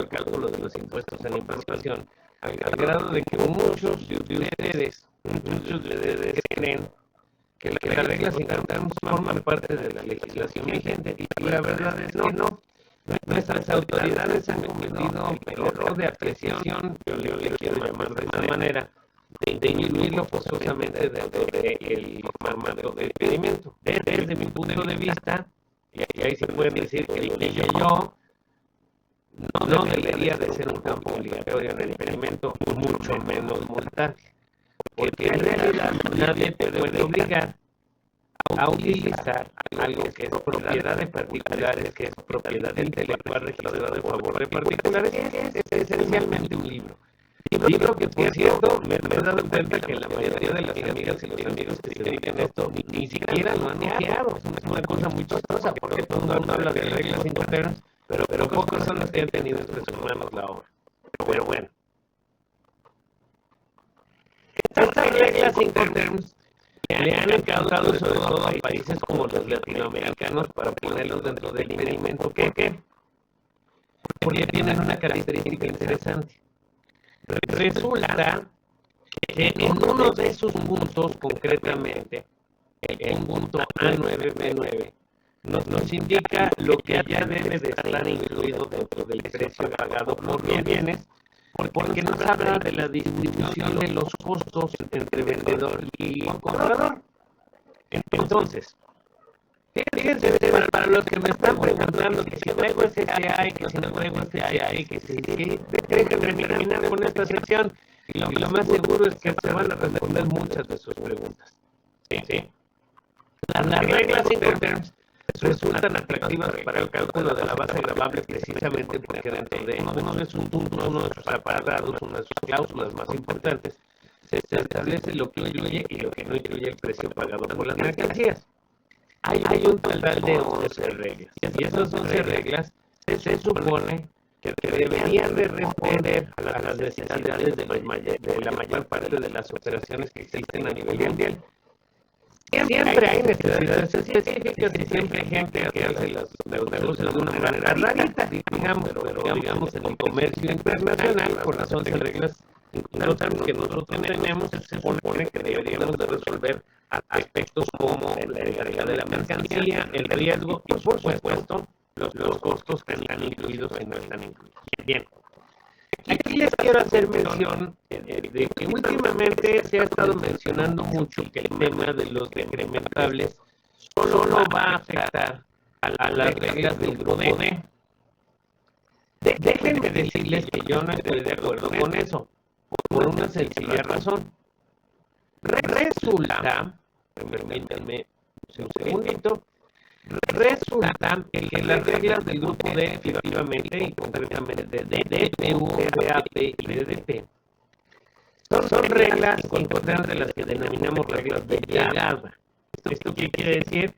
cálculo de los impuestos en importación, al grado de que muchos de ustedes creen que las reglas importantes forman parte de la legislación vigente, y la verdad es que no. Nuestras autoridades han cometido el error de apreciación, yo le quiero llamar de esta manera, de incluirlo forzosamente dentro del formato de experimento. Desde mi punto de vista, y ahí se puede decir que lo dije yo, no debería de ser un campo obligatorio en el experimento, mucho menos multable. Porque en realidad nadie te puede obligar a utilizar algo que es propiedad de particulares, que es propiedad intelectual registrada de favor de particulares, es esencialmente un libro. Libro que, por cierto, me he dado cuenta que la mayoría de las amigas y los amigos que se dedican a esto ni siquiera lo han anunciado. Es una cosa muy chistosa, porque todo el mundo habla de reglas internas, pero pocos son los que han tenido entre sus manos la obra. Pero bueno. Estas reglas internas le han encantado sobre todo a países como los latinoamericanos para ponerlos dentro del experimento. ¿Por qué? Porque tienen una característica interesante. Resulta que en uno de esos puntos, concretamente, el punto A9B9, nos indica lo que ya debe de estar incluido dentro del precio pagado por los bienes, porque nos habla de la distribución de los costos entre vendedor y comprador. Entonces, fíjense, para los que me están preguntando que si traigo SSI, que si no traigo SSI, que si déjenme terminar con esta sección, y lo más seguro es que se van a responder muchas de sus preguntas. Sí. Las reglas Incoterms resultan atractivas para el cálculo de la base gravable precisamente porque dentro de uno de sus puntos, uno de sus apartados, una de sus cláusulas más importantes, se establece lo que incluye y lo que no incluye el precio pagado por las mercancías. Hay un total de 11 reglas, y esas 11 reglas se supone que deberían de responder a las necesidades de la mayor parte de las operaciones que existen a nivel mundial. Siempre hay necesidades específicas y siempre hay gente que hace los negocios de una manera rarita, pero digamos en el comercio internacional, por las 11 reglas importantes que nosotros tenemos, se supone que deberíamos de resolver aspectos como la legalidad de la mercancía, el riesgo y, por supuesto, los costos que están incluidos y no están incluidos. Bien. Aquí les quiero hacer mención de que últimamente se ha estado mencionando mucho que el tema de los decrementables solo va a afectar a las reglas del grupo D. Déjenme decirles que yo no estoy de acuerdo con eso, por una sencilla razón. Resulta, permítanme un segundito, resulta que las reglas del grupo D, efectivamente, y concretamente de DPU, DAP y DDP, son reglas incorporadas de las que denominamos reglas de llegada. ¿Esto qué quiere decir?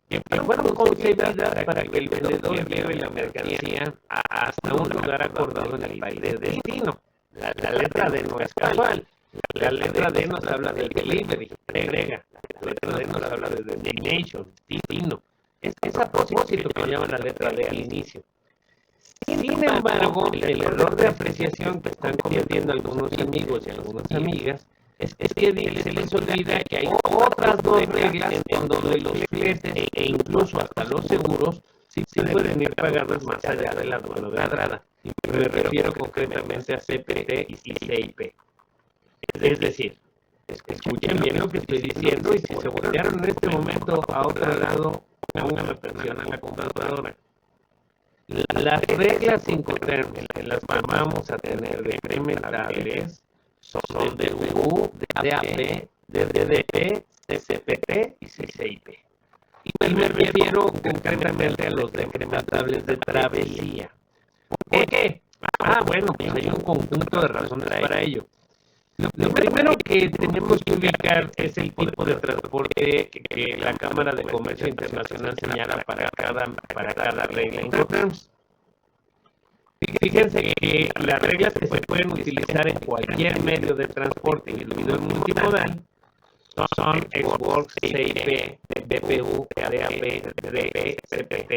Que fueron concebidas para que el vendedor lleve la mercancía hasta un lugar acordado en el país de destino. La letra D no es casual. La letra D nos habla del delivery, entrega. La letra D nos habla de destination, destino. Es a propósito que llama la letra D al inicio. Sin embargo, el error de apreciación que están cometiendo algunos amigos y algunas amigas es que se les olvida que hay otras dos reglas en donde los fletes e incluso hasta los seguros sí pueden ir pagados más allá de la aduana de entrada. Me refiero concretamente a CPT y CIP. Es decir, escuchen bien lo que estoy diciendo y si se voltearon en este momento a otro lado, pongan atención a la computadora. Las reglas Incoterms que las vamos a tener decrementables son de DPU, de DAP, de DDP, de CPT y CIP. Y me refiero concretamente a los decrementables de travesía. ¿Por qué? Bueno, pues hay un conjunto de razones para ello. Lo primero que tenemos que ubicar es el tipo de transporte que la Cámara de Comercio Internacional señala para cada regla Incoterms. Fíjense que las reglas que se pueden utilizar en cualquier medio de transporte, incluido el multimodal, son Xworks, CIP, DPU, DAP, DDP, CPT.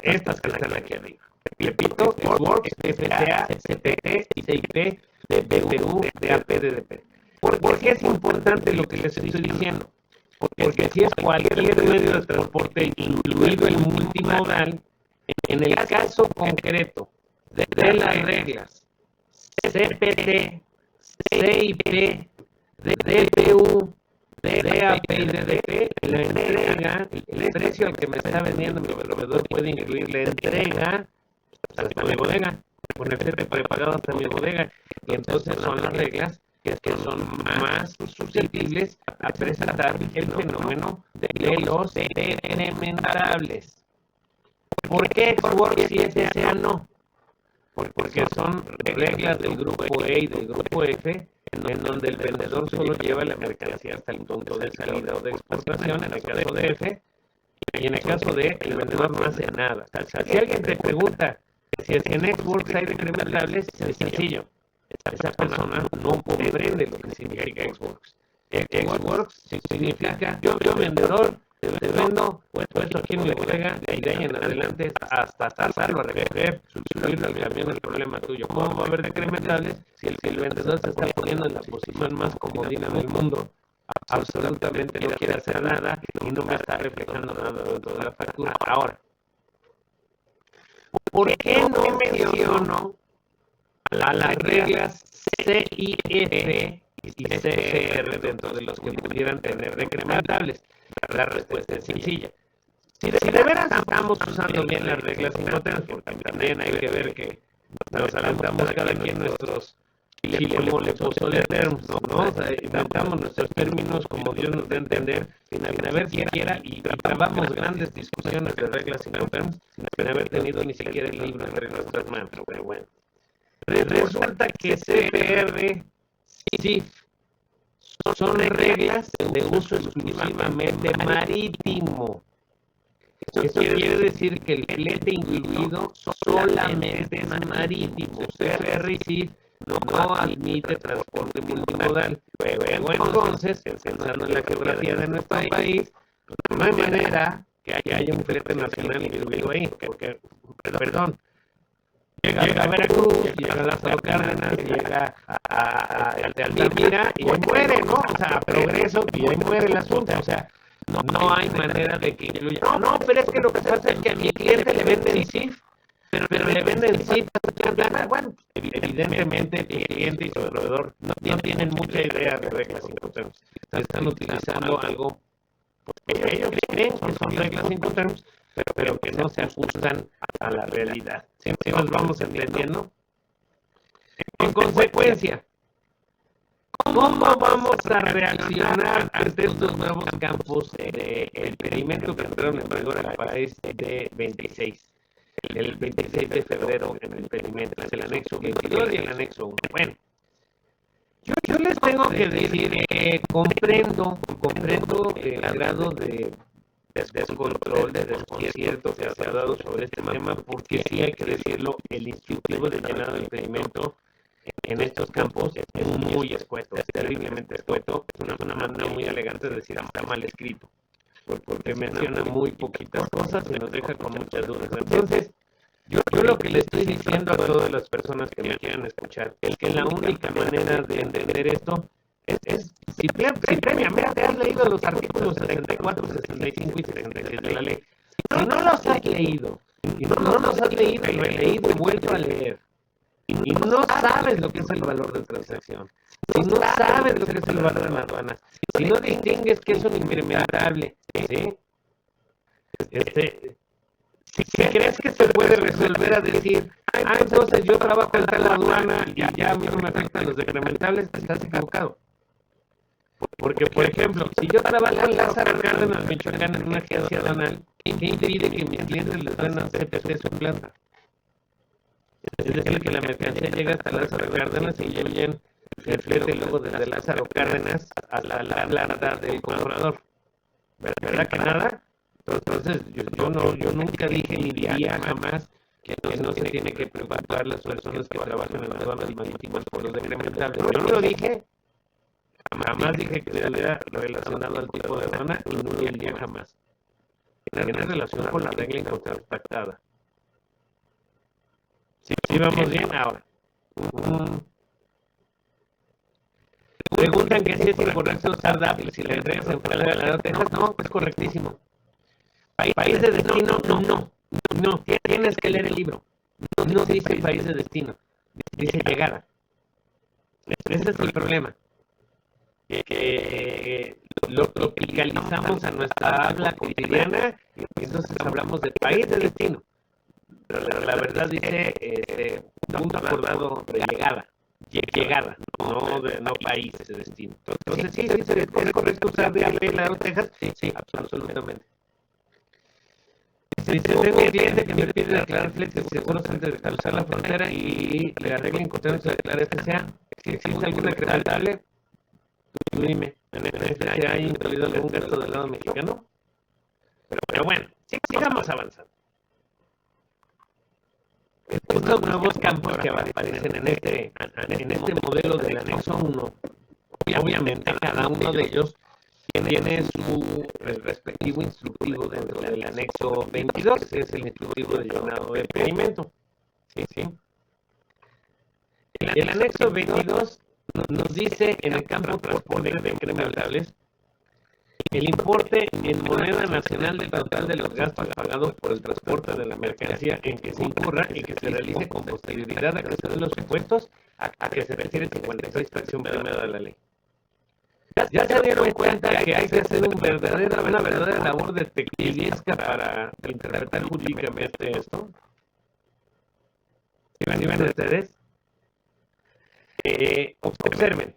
Estas que están aquí arriba. Repito, Xworks, FCA, CPT, CIP, DPU, DAP, DDP. ¿Por qué es importante lo que les estoy diciendo? Porque si es cualquier medio de transporte, incluido el multimodal, en el caso concreto de las reglas CPT, CIP, DPU, DAP y DDP, la entrega, el precio al que me está vendiendo mi proveedor puede incluir la entrega hasta mi bodega, con el flete prepagado hasta mi bodega, y entonces son las reglas que son más susceptibles a presentar el fenómeno de los decrementables. ¿Por qué Xworks y FCA no? Porque son reglas del grupo E y del grupo F, en donde el vendedor solo lleva la mercancía hasta el punto de salida o de exportación, en el caso de F, y en el caso de E, el vendedor no hace nada. O sea, si alguien te pregunta si es que en Xworks hay decrementables, es sencillo. Esa persona no comprende lo que significa Xworks. Xworks significa, yo vendedor, te vendo, puesto aquí en mi bodega, y de ahí en adelante hasta pasarlo a recoger, subirlo al camión, el problema tuyo. ¿Cómo va a haber decrementables si el vendedor se está poniendo en la posición más comodina del mundo? Absolutamente no quiere hacer nada y no me está reflejando nada dentro de la factura. Ahora, ¿por qué no menciono a las reglas CIF y CCR dentro de los que pudieran tener decrementables? La respuesta es sencilla. Si de veras estamos usando bien las reglas Incoterms, porque también hay que ver que nos aventamos cada quien nuestros chilemoles o soleterms, ¿no? O sea, inventamos nuestros términos como Dios nos dé a entender, sin haber siquiera, y trabamos grandes discusiones de reglas Incoterms, sin haber tenido ni siquiera el libro entre nuestras manos, pero bueno. Resulta que CPR, CIF, son reglas de uso exclusivamente marítimo. Eso quiere decir que el flete incluido solamente es marítimo. CPR y CIF no admite transporte multimodal. Luego entonces, pensando en la geografía de nuestro país, no hay manera que haya un flete nacional incluido ahí, porque, perdón, llega a Veracruz, llega a Lázaro Cárdenas, llega a Altamira y ahí muere, ¿no? O sea, a Progreso y ahí muere el asunto. O sea, no hay manera de que incluya. No, pero es que lo que pasa es que a mi cliente le venden CIF, pero le venden CIF a plana. Bueno, evidentemente el cliente y su proveedor no tienen mucha idea de reglas Incoterms. Están utilizando algo que ellos creen que son reglas Incoterms, pero que no se ajustan a la realidad. ¿Sí nos vamos entendiendo? En consecuencia, ¿Cómo vamos a reaccionar ante estos nuevos campos del pedimento que entraron en vigor a partir de 26? El 26 de febrero en el pedimento, es el anexo 22 y el anexo 1. Bueno, yo les tengo que decir que comprendo el grado de descontrol, de desconcierto que se ha dado sobre este tema, porque sí hay que decirlo, el instructivo de llenado del pedimento en estos campos es muy escueto, es terriblemente escueto, es una manera muy elegante de decir está mal escrito, porque menciona muy poquitas cosas y nos deja con muchas dudas. Entonces, yo lo que le estoy diciendo a todas las personas que me quieran escuchar es que la única manera de entender esto es si previamente has leído los artículos 64, 65 y 66 de la ley. Si no los has leído, y no los has leído y releído y vuelto a leer, y no sabes lo que es el valor de transacción, si no sabes lo que es el valor de aduanas, si no distingues que es un incrementable, ¿sí? Si crees que se puede resolver a decir, entonces yo trabajo en tal aduana y ya a mí no me afectan los decrementables, estás equivocado. Porque, por ejemplo, si yo trabajo en Lázaro Cárdenas, Michoacán, en una agencia aduanal, ¿qué impide que mis clientes les den CPC su planta? Es decir, que la mercancía llega hasta Lázaro Cárdenas y lleven el flete luego desde Lázaro Cárdenas a la planta del comprador. ¿Verdad que nada? Entonces, yo nunca dije ni diría jamás que no se tiene que preocupar las personas que trabajan en las aduanas marítimas por los decrementables. Yo no lo dije, jamás dije que era relacionado al tipo de aduana y no lo diría jamás. Tiene relación con la regla incontractada. Sí, vamos bien ahora. Preguntan que si es incorrecto usar DAP si la entregas en fuera de Texas. No, es correctísimo. País de destino, no, tienes que leer el libro. No dice país de destino, dice llegada. Ese es el problema. Que lo tropicalizamos a nuestra habla cotidiana y entonces hablamos de país de destino. Pero la verdad dice punto acordado de llegada, no país de destino. Entonces sí, es correcto usar de Laredo, Texas. Sí, absolutamente. Dice, tengo un cliente que me pide declarar fletes seguros antes de cruzar la frontera y le arregla encontrando se declara FCA. Si existe alguna declarable, tú dime, ¿en FCA hay incluido algún gasto del lado mexicano? Pero bueno, sigamos avanzando. Estos nuevos campos que aparecen en este modelo del anexo 1, obviamente cada uno de ellos tiene su respectivo instructivo dentro del anexo 22, que es el instructivo de llenado de pedimento. ¿Sí? El anexo 22 nos dice en el campo transporte de incrementables el importe en moneda nacional del total de los gastos pagados por el transporte de la mercancía en que se incurra y que se realice con posterioridad a que se den los supuestos a que se refiere el 56 fracción primera de la ley. Ya se dieron cuenta que hay que hacer una verdadera labor detectivesca para interpretar jurídicamente esto. ¿Sí ven ustedes? Observen.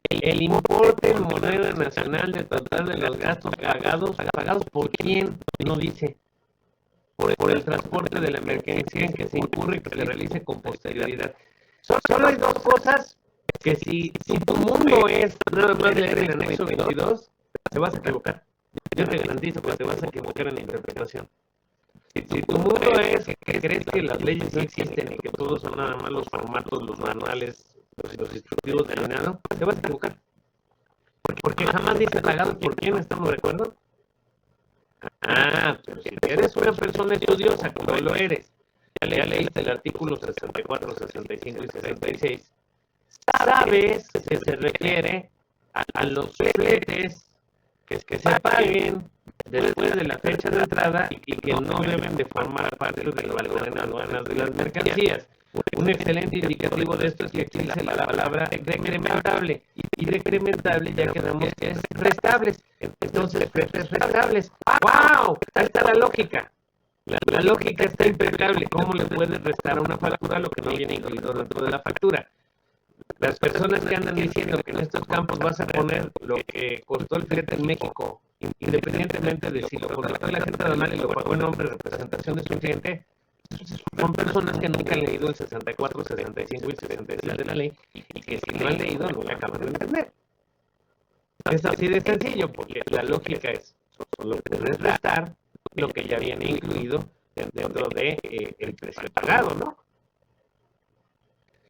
El importe en moneda nacional del total de los gastos pagados ¿por quién? No dice. Por el transporte de la mercancía en que se incurre y que se realice con posterioridad. Solo hay dos cosas que si tu mundo es nada más leer el anexo 22, te vas a equivocar. Yo te garantizo que te vas a equivocar en la interpretación. Si tu mundo es que crees que las leyes no existen y que todos son nada más los formatos, los manuales, los instructivos de llenado, te vas a equivocar. Porque jamás dice pagado por quién, ¿estamos de acuerdo? Pero si eres una persona estudiosa como lo eres, ya leíste el artículo 64, 65 y 66, sabes que se refiere a los fletes que se paguen después de la fecha de entrada y que no deben de formar parte del valor en aduanas de las mercancías. Un excelente indicativo de esto es que existe la palabra decrementable, y decrementable ya quedamos que es restables. Entonces, fletes restables. ¡Wow! Ahí está la lógica. La lógica está impecable. ¿Cómo le puedes restar a una factura lo que no viene incluido dentro de la factura? Las personas que andan diciendo que en estos campos vas a poner lo que costó el flete en México, independientemente de si lo contrató la gente aduanal y lo pagó en nombre de representación de su cliente, son personas que nunca han leído el 64, 65 y 66 de la ley y que si no han leído no la acaban de entender. Es así de sencillo, porque la lógica es solo puedes restar lo que ya viene incluido dentro de el precio pagado, ¿no?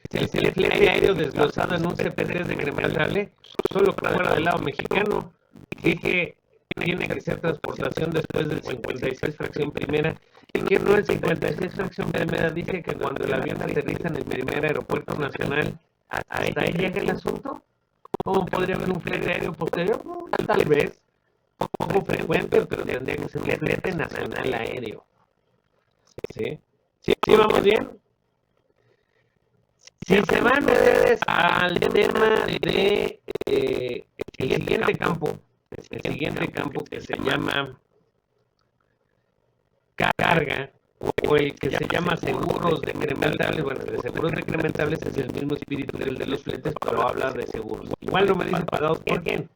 Si el flete aéreo desglosado en un CPT es decrementable, solo que fuera del lado mexicano, dije tiene que ser transportación después del 56 fracción primera, y que no el 56 fracción primera dice que cuando el avión aterriza en el primer aeropuerto nacional, hasta ahí llega el asunto. ¿Cómo podría haber un flete aéreo posterior? Tal vez, poco frecuente, pero tendría que ser un flete nacional aéreo. ¿Sí? ¿Sí vamos bien? Si se van ustedes al tema de el siguiente campo que se llama carga, o el que se llama seguros decrementables, bueno, de seguros decrementables es el mismo espíritu del de los fletes, pero habla de seguros. Igual no me dice pagados por quién,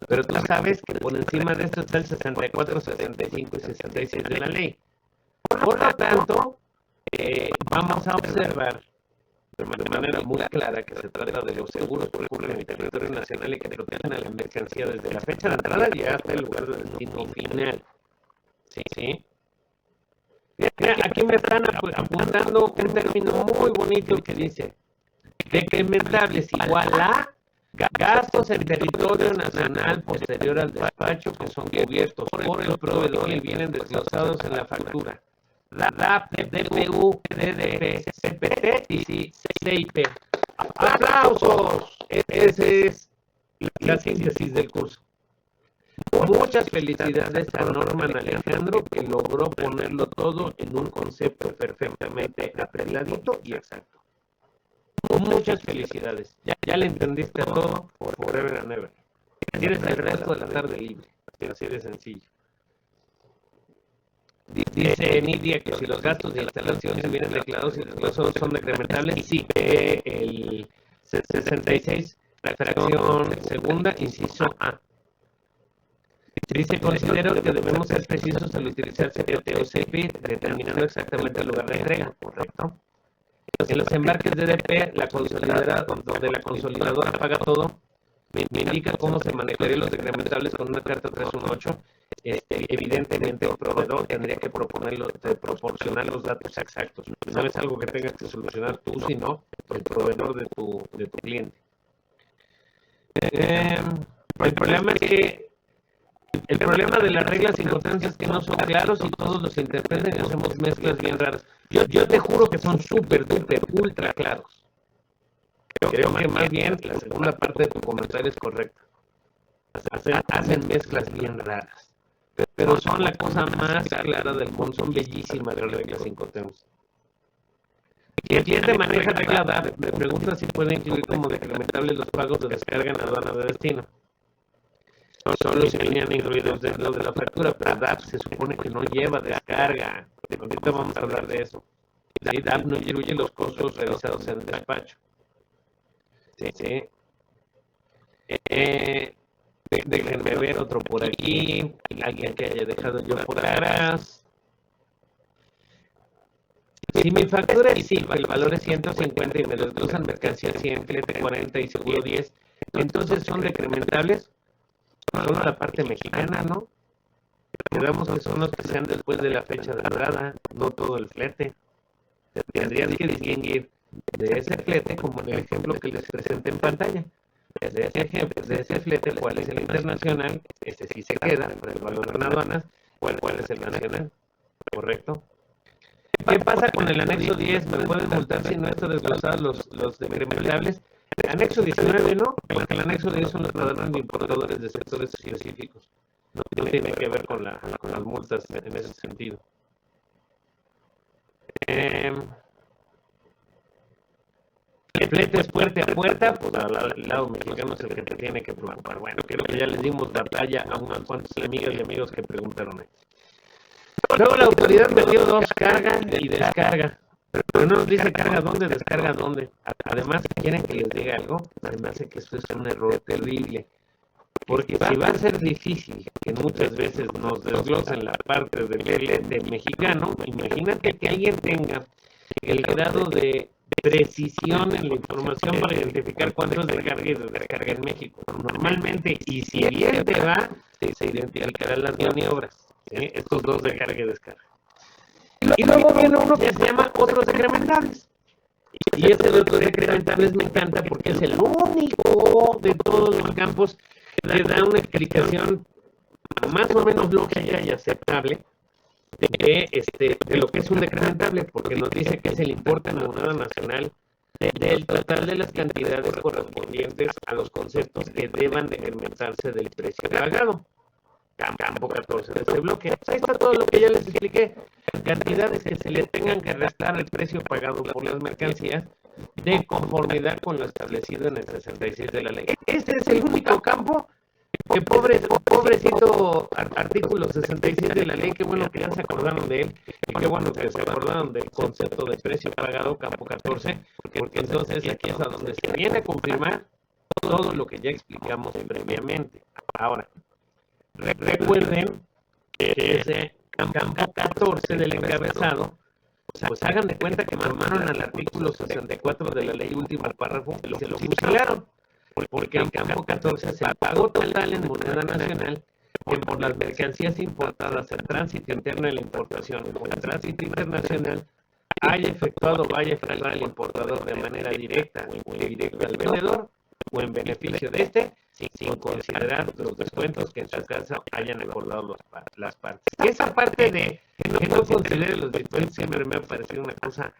pero tú sabes que por encima de esto está el 64, 65 y 66 de la ley. Por lo tanto, vamos a observar de manera muy clara que se trata de los seguros que ocurren en el territorio nacional y que protegen a la mercancía desde la fecha de entrada y hasta el lugar de destino final. ¿Sí? Mira, aquí me están apuntando un término muy bonito que dice decrementables igual a gastos en territorio nacional posterior al despacho que son cubiertos por el proveedor y vienen desglosados en la factura. La DAP, DPU, DDP, CPT y CIP. ¡Aplausos! Esa es la síntesis del curso. Muchas felicidades a Norman Alejandro, que logró ponerlo todo en un concepto perfectamente arregladito y exacto. Muchas felicidades. Ya le entendiste todo, forever and ever. Tienes el resto de la tarde libre. Así de sencillo. Dice Nidia que si los gastos de instalación vienen declarados y desglosados son decrementables, sí. El 66, fracción segunda, inciso A. Dice, considero que debemos ser precisos al utilizar CPT o CP, determinando exactamente el lugar de entrega, ¿correcto? En los embarques de DP, la consolidadora, donde la consolidadora paga todo, me indica cómo se manejarían los decrementables con una carta 318. Evidentemente el proveedor tendría que proporcionar los datos exactos. No es algo que tengas que solucionar tú, sino el proveedor de tu cliente. El problema es que el problema de las reglas importantes es que no son claros y todos los interpretan y hacemos mezclas bien raras. Yo te juro que son súper, duper, ultra claros. Creo que más bien la segunda parte de tu comentario es correcta. Hacen mezclas bien raras. Pero son la cosa más clara del mundo. Son bellísimas las reglas Incoterms. Si el cliente maneja regla DAP, me pregunta si puede incluir como decrementables los pagos de descarga en aduana de destino. Solo se venían incluidos dentro de la factura, pero DAP se supone que no lleva descarga. Ahorita vamos a hablar de eso. Y DAP no incluye los costos realizados en el despacho. Sí. Déjenme ver otro por aquí. Alguien que haya dejado yo por atrás. Si mi factura es Silva, el valor es 150 y me desglosan mercancía 100, flete 40 y seguro 10, entonces son decrementables. Solo la parte mexicana, ¿no? Quedamos que son los que sean después de la fecha de entrada, no todo el flete. Tendrías que distinguir de ese flete, como en el ejemplo que les presenté en pantalla. De ese flete, cuál es el internacional, ese sí se queda, el valor en aduanas, cuál es el nacional, ¿correcto? ¿Qué pasa con el anexo 10? ¿Me pueden multar si no está desglosado los decrementables? El anexo 19 no, porque el anexo 10 son los padrones de importadores de sectores específicos. No tiene que ver con las multas en ese sentido. El flete es puerta a puerta, pues al lado mexicano es el que te tiene que preocupar. Bueno, creo que ya les dimos batalla a unas cuantas amigas y amigos que preguntaron ahí. Luego la autoridad metió dos, carga y descarga. pero no nos dice carga dónde, descarga dónde. Además, quieren que les diga algo, se me hace que esto es un error terrible. Porque si va a ser difícil que muchas veces nos desglosen la parte del cliente mexicano, imagínate que alguien tenga el grado de precisión en la información para identificar cuánto es de carga y de descarga en México. Normalmente, y si bien te va, se identificarán las maniobras, ¿sí? Estos dos de carga y descarga. Y luego viene uno que se llama otros decrementables. Y ese de otros decrementables me encanta porque es el único de todos los campos que da una explicación más o menos lógica y aceptable de lo que es un decrementable, porque nos dice que es el importe en moneda nacional del total de las cantidades correspondientes a los conceptos que deban decrementarse del precio pagado. Campo 14 de este bloque. Ahí está todo lo que ya les expliqué. Cantidades que se le tengan que restar al precio pagado por las mercancías de conformidad con lo establecido en el 66 de la ley. Este es el único campo que pobrecito artículo 66 de la ley, qué bueno que ya se acordaron de él, y qué bueno que se acordaron del concepto de precio pagado, campo 14, porque entonces aquí es a donde se viene a confirmar todo lo que ya explicamos previamente. Ahora, recuerden que ese campo 14 del encabezado, pues hagan de cuenta que mamaron al artículo 64 de la ley último párrafo y se lo fusilaron, porque en campo 14 se pagó total en moneda nacional que por las mercancías importadas en tránsito interno en la importación o en tránsito internacional haya efectuado o vaya a efectuar al importador de manera directa o indirecta al vendedor o en beneficio de este, sin considerar los descuentos que en su caso hayan acordado las partes. Esa parte de que no considere los descuentos siempre me ha parecido una cosa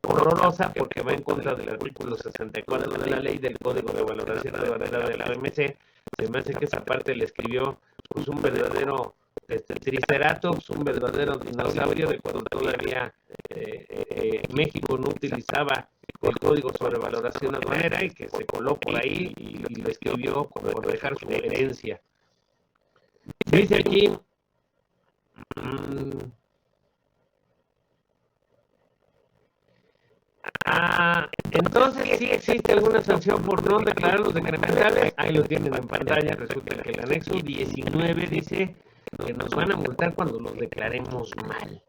horrorosa porque va en contra del artículo 64 de la ley del Código de Valoración de Barrera de la OMC. Se me hace que esa parte le escribió pues un verdadero triceratops, un verdadero dinosaurio de cuando todavía México no utilizaba el código sobre valoración aduanera y que se coló por ahí y lo escribió por dejar su herencia. Dice aquí, entonces sí existe alguna sanción por no declarar los decrementales. Ahí lo tienen en pantalla. Resulta que el anexo 19 dice que nos van a multar cuando los declaremos mal.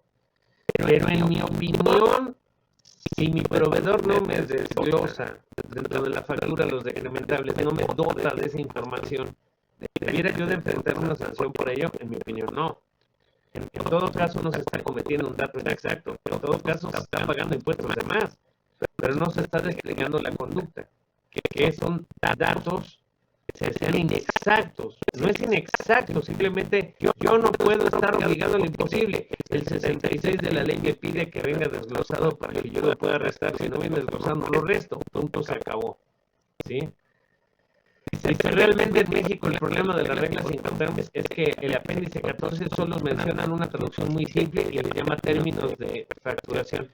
Pero en mi opinión, si mi proveedor no me desglosa dentro de la factura los decrementables, no me dota de esa información, ¿debiera yo de enfrentar una sanción por ello? En mi opinión, no. En todo caso, no se está cometiendo un dato inexacto. En todo caso, se está pagando impuestos de más, pero no se está desplegando la conducta, que son datos que sean inexactos. No es inexacto, simplemente yo no puedo estar obligado a lo imposible. El 66 de la ley me pide que venga desglosado para que yo lo pueda restar. Si no viene desglosado, no lo resto. Punto, se acabó. ¿Sí? Dice, realmente en México el problema de las reglas incoterms es que el apéndice 14 solo mencionan una traducción muy simple y le llama términos de facturación.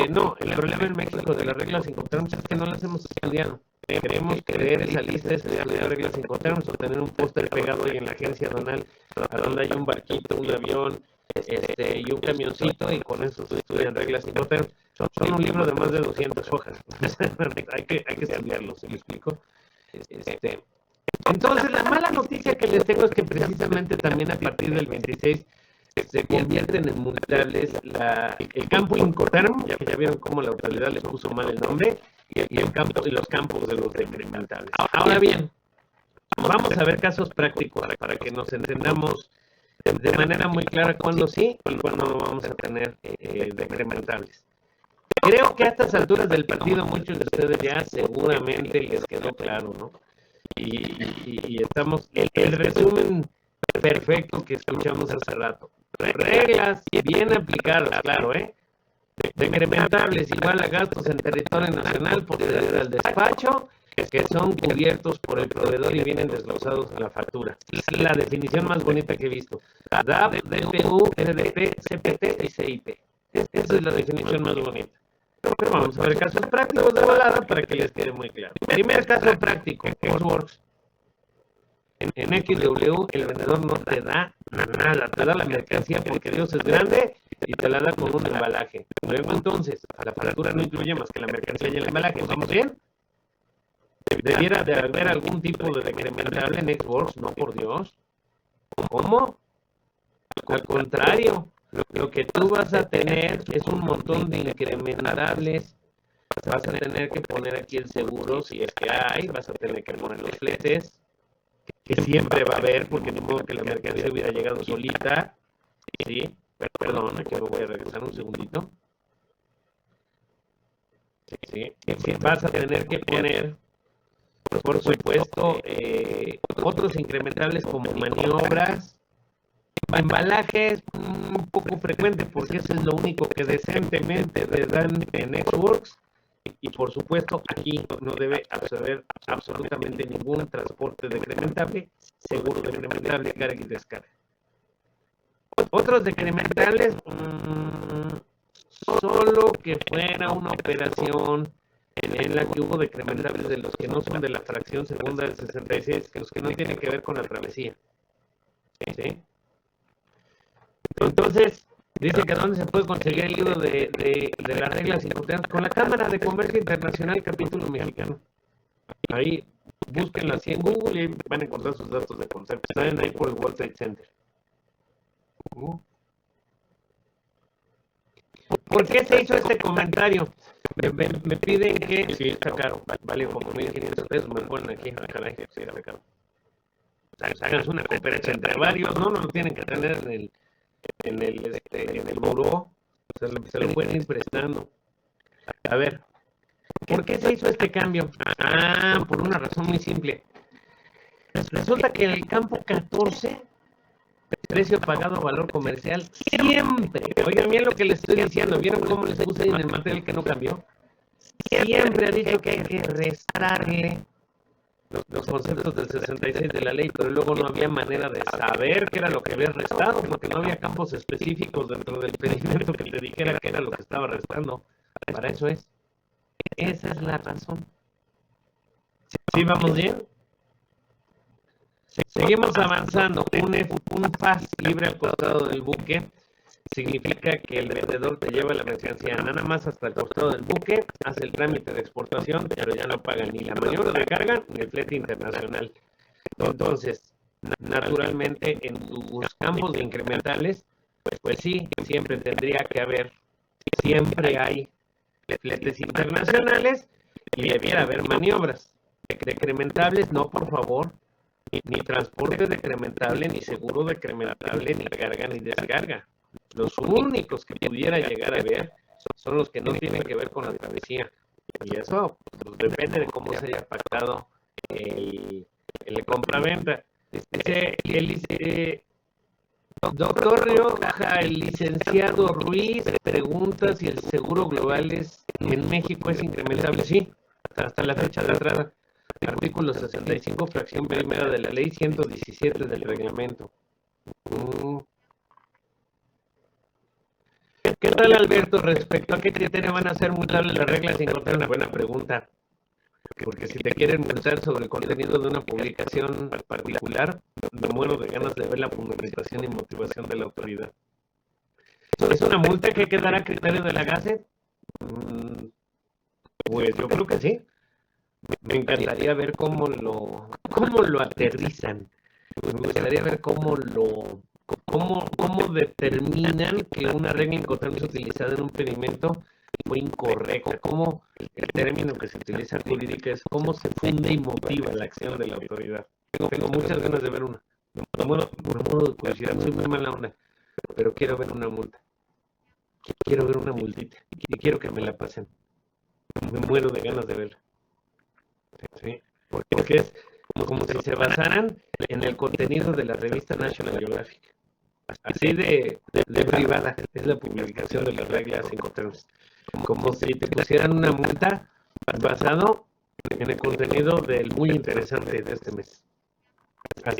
No, el problema en México de las reglas incoterms es que no las hemos estudiado. Queremos creer esa lista de reglas incoterms o tener un póster pegado ahí en la agencia aduanal a donde hay un barquito, un avión y un camioncito y con eso se estudian reglas incoterms. Son un libro de más de 200 hojas. hay que estudiarlo, ¿se lo explico? Entonces la mala noticia que les tengo es que precisamente también a partir del 26 se convierten en multables el campo Incoterm, ya vieron cómo la autoridad le puso mal el nombre, y los campos de los decrementables. Ahora bien, vamos a ver casos prácticos para que nos entendamos de manera muy clara cuándo sí y cuándo no vamos a tener decrementables. Creo que a estas alturas del partido muchos de ustedes ya seguramente les quedó claro, ¿no? Y estamos, el resumen perfecto que escuchamos hace rato. Reglas bien aplicadas, claro, decrementables igual a gastos en territorio nacional proceder al despacho, que son cubiertos por el proveedor y vienen desglosados en la factura. Es la definición más bonita que he visto. DAP, DPU, RDP, CPT y CIP. Esa es la definición más bonita. Pero vamos a ver casos prácticos de volada para que les quede muy claro. Primer caso práctico, Costworks. En XW el vendedor no te da nada, te da la mercancía porque Dios es grande y te la da con un embalaje. Luego entonces, la factura no incluye más que la mercancía y el embalaje. ¿Vamos bien? Debiera de haber algún tipo de decrementable en Xbox, no por Dios. ¿Cómo? Al contrario, lo que tú vas a tener es un montón de incrementables. Vas a tener que poner aquí el seguro si es que hay, vas a tener que poner los fletes, que siempre va a haber, porque ni modo que la mercancía hubiera llegado solita. Sí, perdón, aquí me voy a regresar un segundito. Sí, vas a tener que poner, por supuesto, otros incrementables como maniobras, embalajes, un poco frecuente, porque eso es lo único que decentemente te dan en Xbox. Y por supuesto, aquí no debe haber absolutamente ningún transporte decrementable, seguro decrementable, carga y descarga. Otros decrementables, solo que fuera una operación en la que hubo decrementables de los que no son de la fracción segunda del 66, que los que no tienen que ver con la travesía. ¿Sí? Entonces, dice que dónde se puede conseguir el libro de las reglas importantes con la Cámara de Comercio Internacional, capítulo mexicano. Ahí búsquenlo así en Google y van a encontrar sus datos de concepto. Están ahí por el World Trade Center. ¿Por qué se hizo este comentario? Me piden que, sí, está caro, vale como 1,500 pesos, me ponen aquí, caray, sí, está caro. Hagan una conferencia entre varios, no lo tienen que tener en el buró, se lo pueden ir prestando. A ver, ¿por qué se hizo este cambio? Por una razón muy simple. Resulta que en el campo 14, precio pagado a valor comercial, siempre, oigan bien lo que les estoy diciendo, ¿vieron cómo les puse en el material que no cambió? Siempre ha dicho que hay que restarle los conceptos del 66 de la ley, pero luego no había manera de saber qué era lo que había restado, porque no había campos específicos dentro del pedimento que te dijera qué era lo que estaba restando. Para eso es. Esa es la razón. ¿Sí vamos bien? Seguimos avanzando. Un FAS libre al costado del buque significa que el vendedor te lleva la mercancía nada más hasta el costado del buque, hace el trámite de exportación, pero ya no paga ni la maniobra de carga ni el flete internacional. Entonces, naturalmente, en tus campos de incrementales, pues sí, siempre tendría que haber, siempre hay fletes internacionales y debiera haber maniobras. Decrementables, no, por favor. Ni transporte decrementable, ni seguro decrementable, ni carga ni descarga. Los únicos que pudiera llegar a ver son los que no tienen que ver con la travesía. Y eso pues, depende de cómo se haya pactado el compraventa. Dice, doctor Rioja, el licenciado Ruiz pregunta si el seguro global en México es incrementable. Sí, hasta la fecha de entrada. Artículo 65, fracción primera de la ley 117 del reglamento. ¿Qué tal, Alberto? Respecto a qué criterio van a ser multables las reglas, encontré una buena pregunta. Porque si te quieren multar sobre el contenido de una publicación particular, me muero de ganas de ver la fundamentación y motivación de la autoridad. ¿Es una multa que quedará a criterio de la GACE? Pues yo creo que sí. Me encantaría ver cómo lo aterrizan. Me gustaría ver cómo determinan que una regla inconstante utilizada en un pedimento fue incorrecta. Cómo el término que se utiliza jurídica es cómo se funde y motiva la acción de la autoridad. Tengo muchas ganas de ver una. Me muero de curiosidad, soy muy mala onda, pero quiero ver una multa. Quiero ver una multita y quiero que me la pasen. Me muero de ganas de verla. ¿Sí? Porque es como si se basaran en el contenido de la revista National Geographic. Así de privada es la publicación de las reglas incontrables. Como si te pusieran una multa basado en el contenido del muy interesante de este mes. Así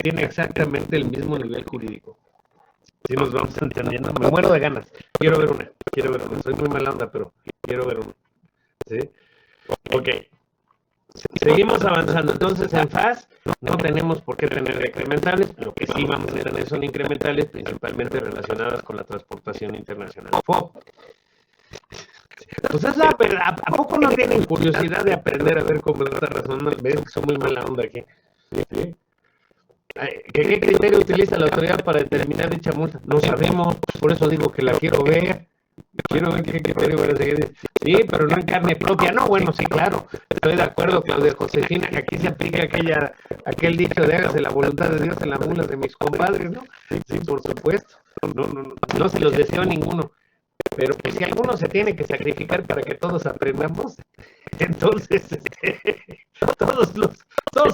tiene exactamente el mismo nivel jurídico. Si nos vamos entendiendo, me muero de ganas. Quiero ver una. Soy muy mala onda, pero quiero ver una. ¿Sí? Ok. Seguimos avanzando. Entonces, en FAS no tenemos por qué tener decrementales. Lo que sí vamos a tener son incrementales, principalmente relacionadas con la transportación internacional. FOB. Pues es la verdad. ¿A poco no tienen curiosidad de aprender a ver cómo está razonando? ¿Ves que son muy mala onda aquí? ¿Sí? ¿Qué criterio utiliza la autoridad para determinar dicha multa? No sabemos, por eso digo que la quiero ver. Quiero ver qué criterio van a seguir. Sí, pero no en carne propia. No, bueno, sí, claro. Estoy de acuerdo, Claudia Josefina, que aquí se aplica aquel dicho de hágase la voluntad de Dios en las mulas de mis compadres, ¿no? Sí, por supuesto. No se los deseo a ninguno. Pero pues si alguno se tiene que sacrificar para que todos aprendamos, entonces todos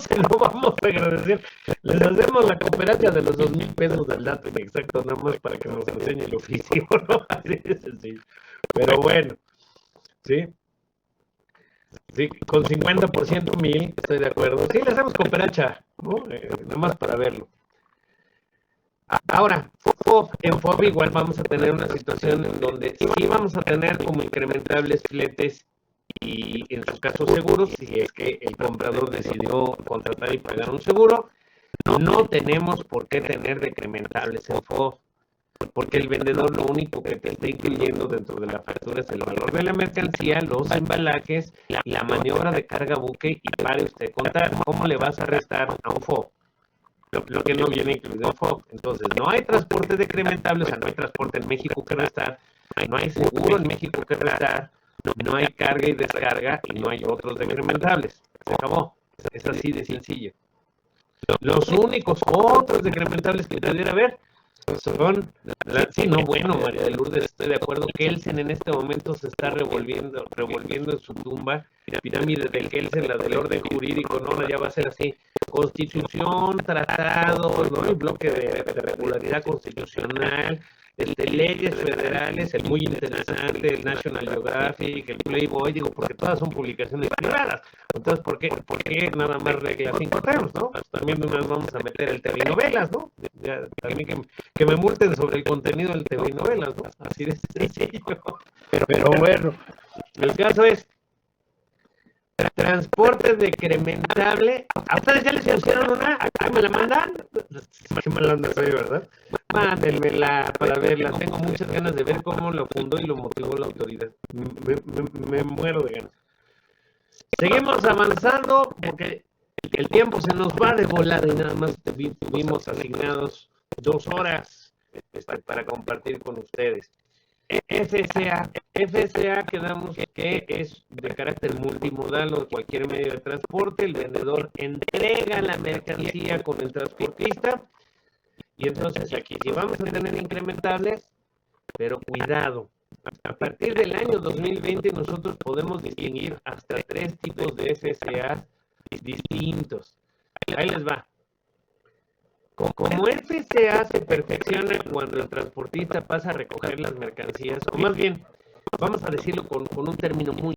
se lo vamos a agradecer. Les hacemos la cooperacha de los 2,000 pesos del dato inexacto, nada más para que nos enseñe el oficio, ¿no? Así de sencillo. Pero bueno, ¿sí? Sí, con 50% 1,000, estoy de acuerdo. Sí, le hacemos cooperacha, ¿no? Nada más para verlo. Ahora, en FOB igual vamos a tener una situación en donde sí vamos a tener como incrementables fletes y en su caso seguros, si es que el comprador decidió contratar y pagar un seguro, no tenemos por qué tener decrementables en FOB, porque el vendedor lo único que te está incluyendo dentro de la factura es el valor de la mercancía, los embalajes, la maniobra de carga buque y pare usted contar. ¿Cómo le vas a restar a un FOB lo que no viene incluido en FOB? Entonces, no hay transporte decrementable, o sea, no hay transporte en México que restar, no hay seguro en México que restar, no hay carga y descarga y no hay otros decrementables. Se acabó. Es así de sencillo. Los únicos otros decrementables que pudiera haber son, sí, no, bueno, María de Lourdes, estoy de acuerdo. Kelsen en este momento se está revolviendo en su tumba. La pirámide del Kelsen, la del orden jurídico, no, ya va a ser así. Constitución, tratados, ¿no? El bloque de regularidad constitucional, leyes federales, el muy interesante, el National Geographic, el Playboy, digo, porque todas son publicaciones privadas. Entonces, ¿por qué nada más regla 5 temas, no? Pues también nos vamos a meter el telenovelas, ¿no? Ya, también que me multen sobre el contenido del telenovelas, ¿no? Así de sencillo. Pero bueno, el caso es transporte decrementable. ¿A ustedes ya les hicieron una? ¿Acá me la mandan? Qué mala onda soy, ¿verdad? Mándenmela para verla. Tengo muchas ganas de ver cómo lo fundó y lo motivó la autoridad. Me muero de ganas. Seguimos avanzando porque el tiempo se nos va de volada y nada más tuvimos asignados 2 horas para compartir con ustedes. FCA quedamos que es de carácter multimodal o de cualquier medio de transporte. El vendedor entrega la mercancía con el transportista y entonces aquí sí vamos a tener incrementables, pero cuidado. A partir del año 2020 nosotros podemos distinguir hasta 3 tipos de FCA distintos. Ahí les va. Como FCA se perfecciona cuando el transportista pasa a recoger las mercancías, o más bien, vamos a decirlo con un término muy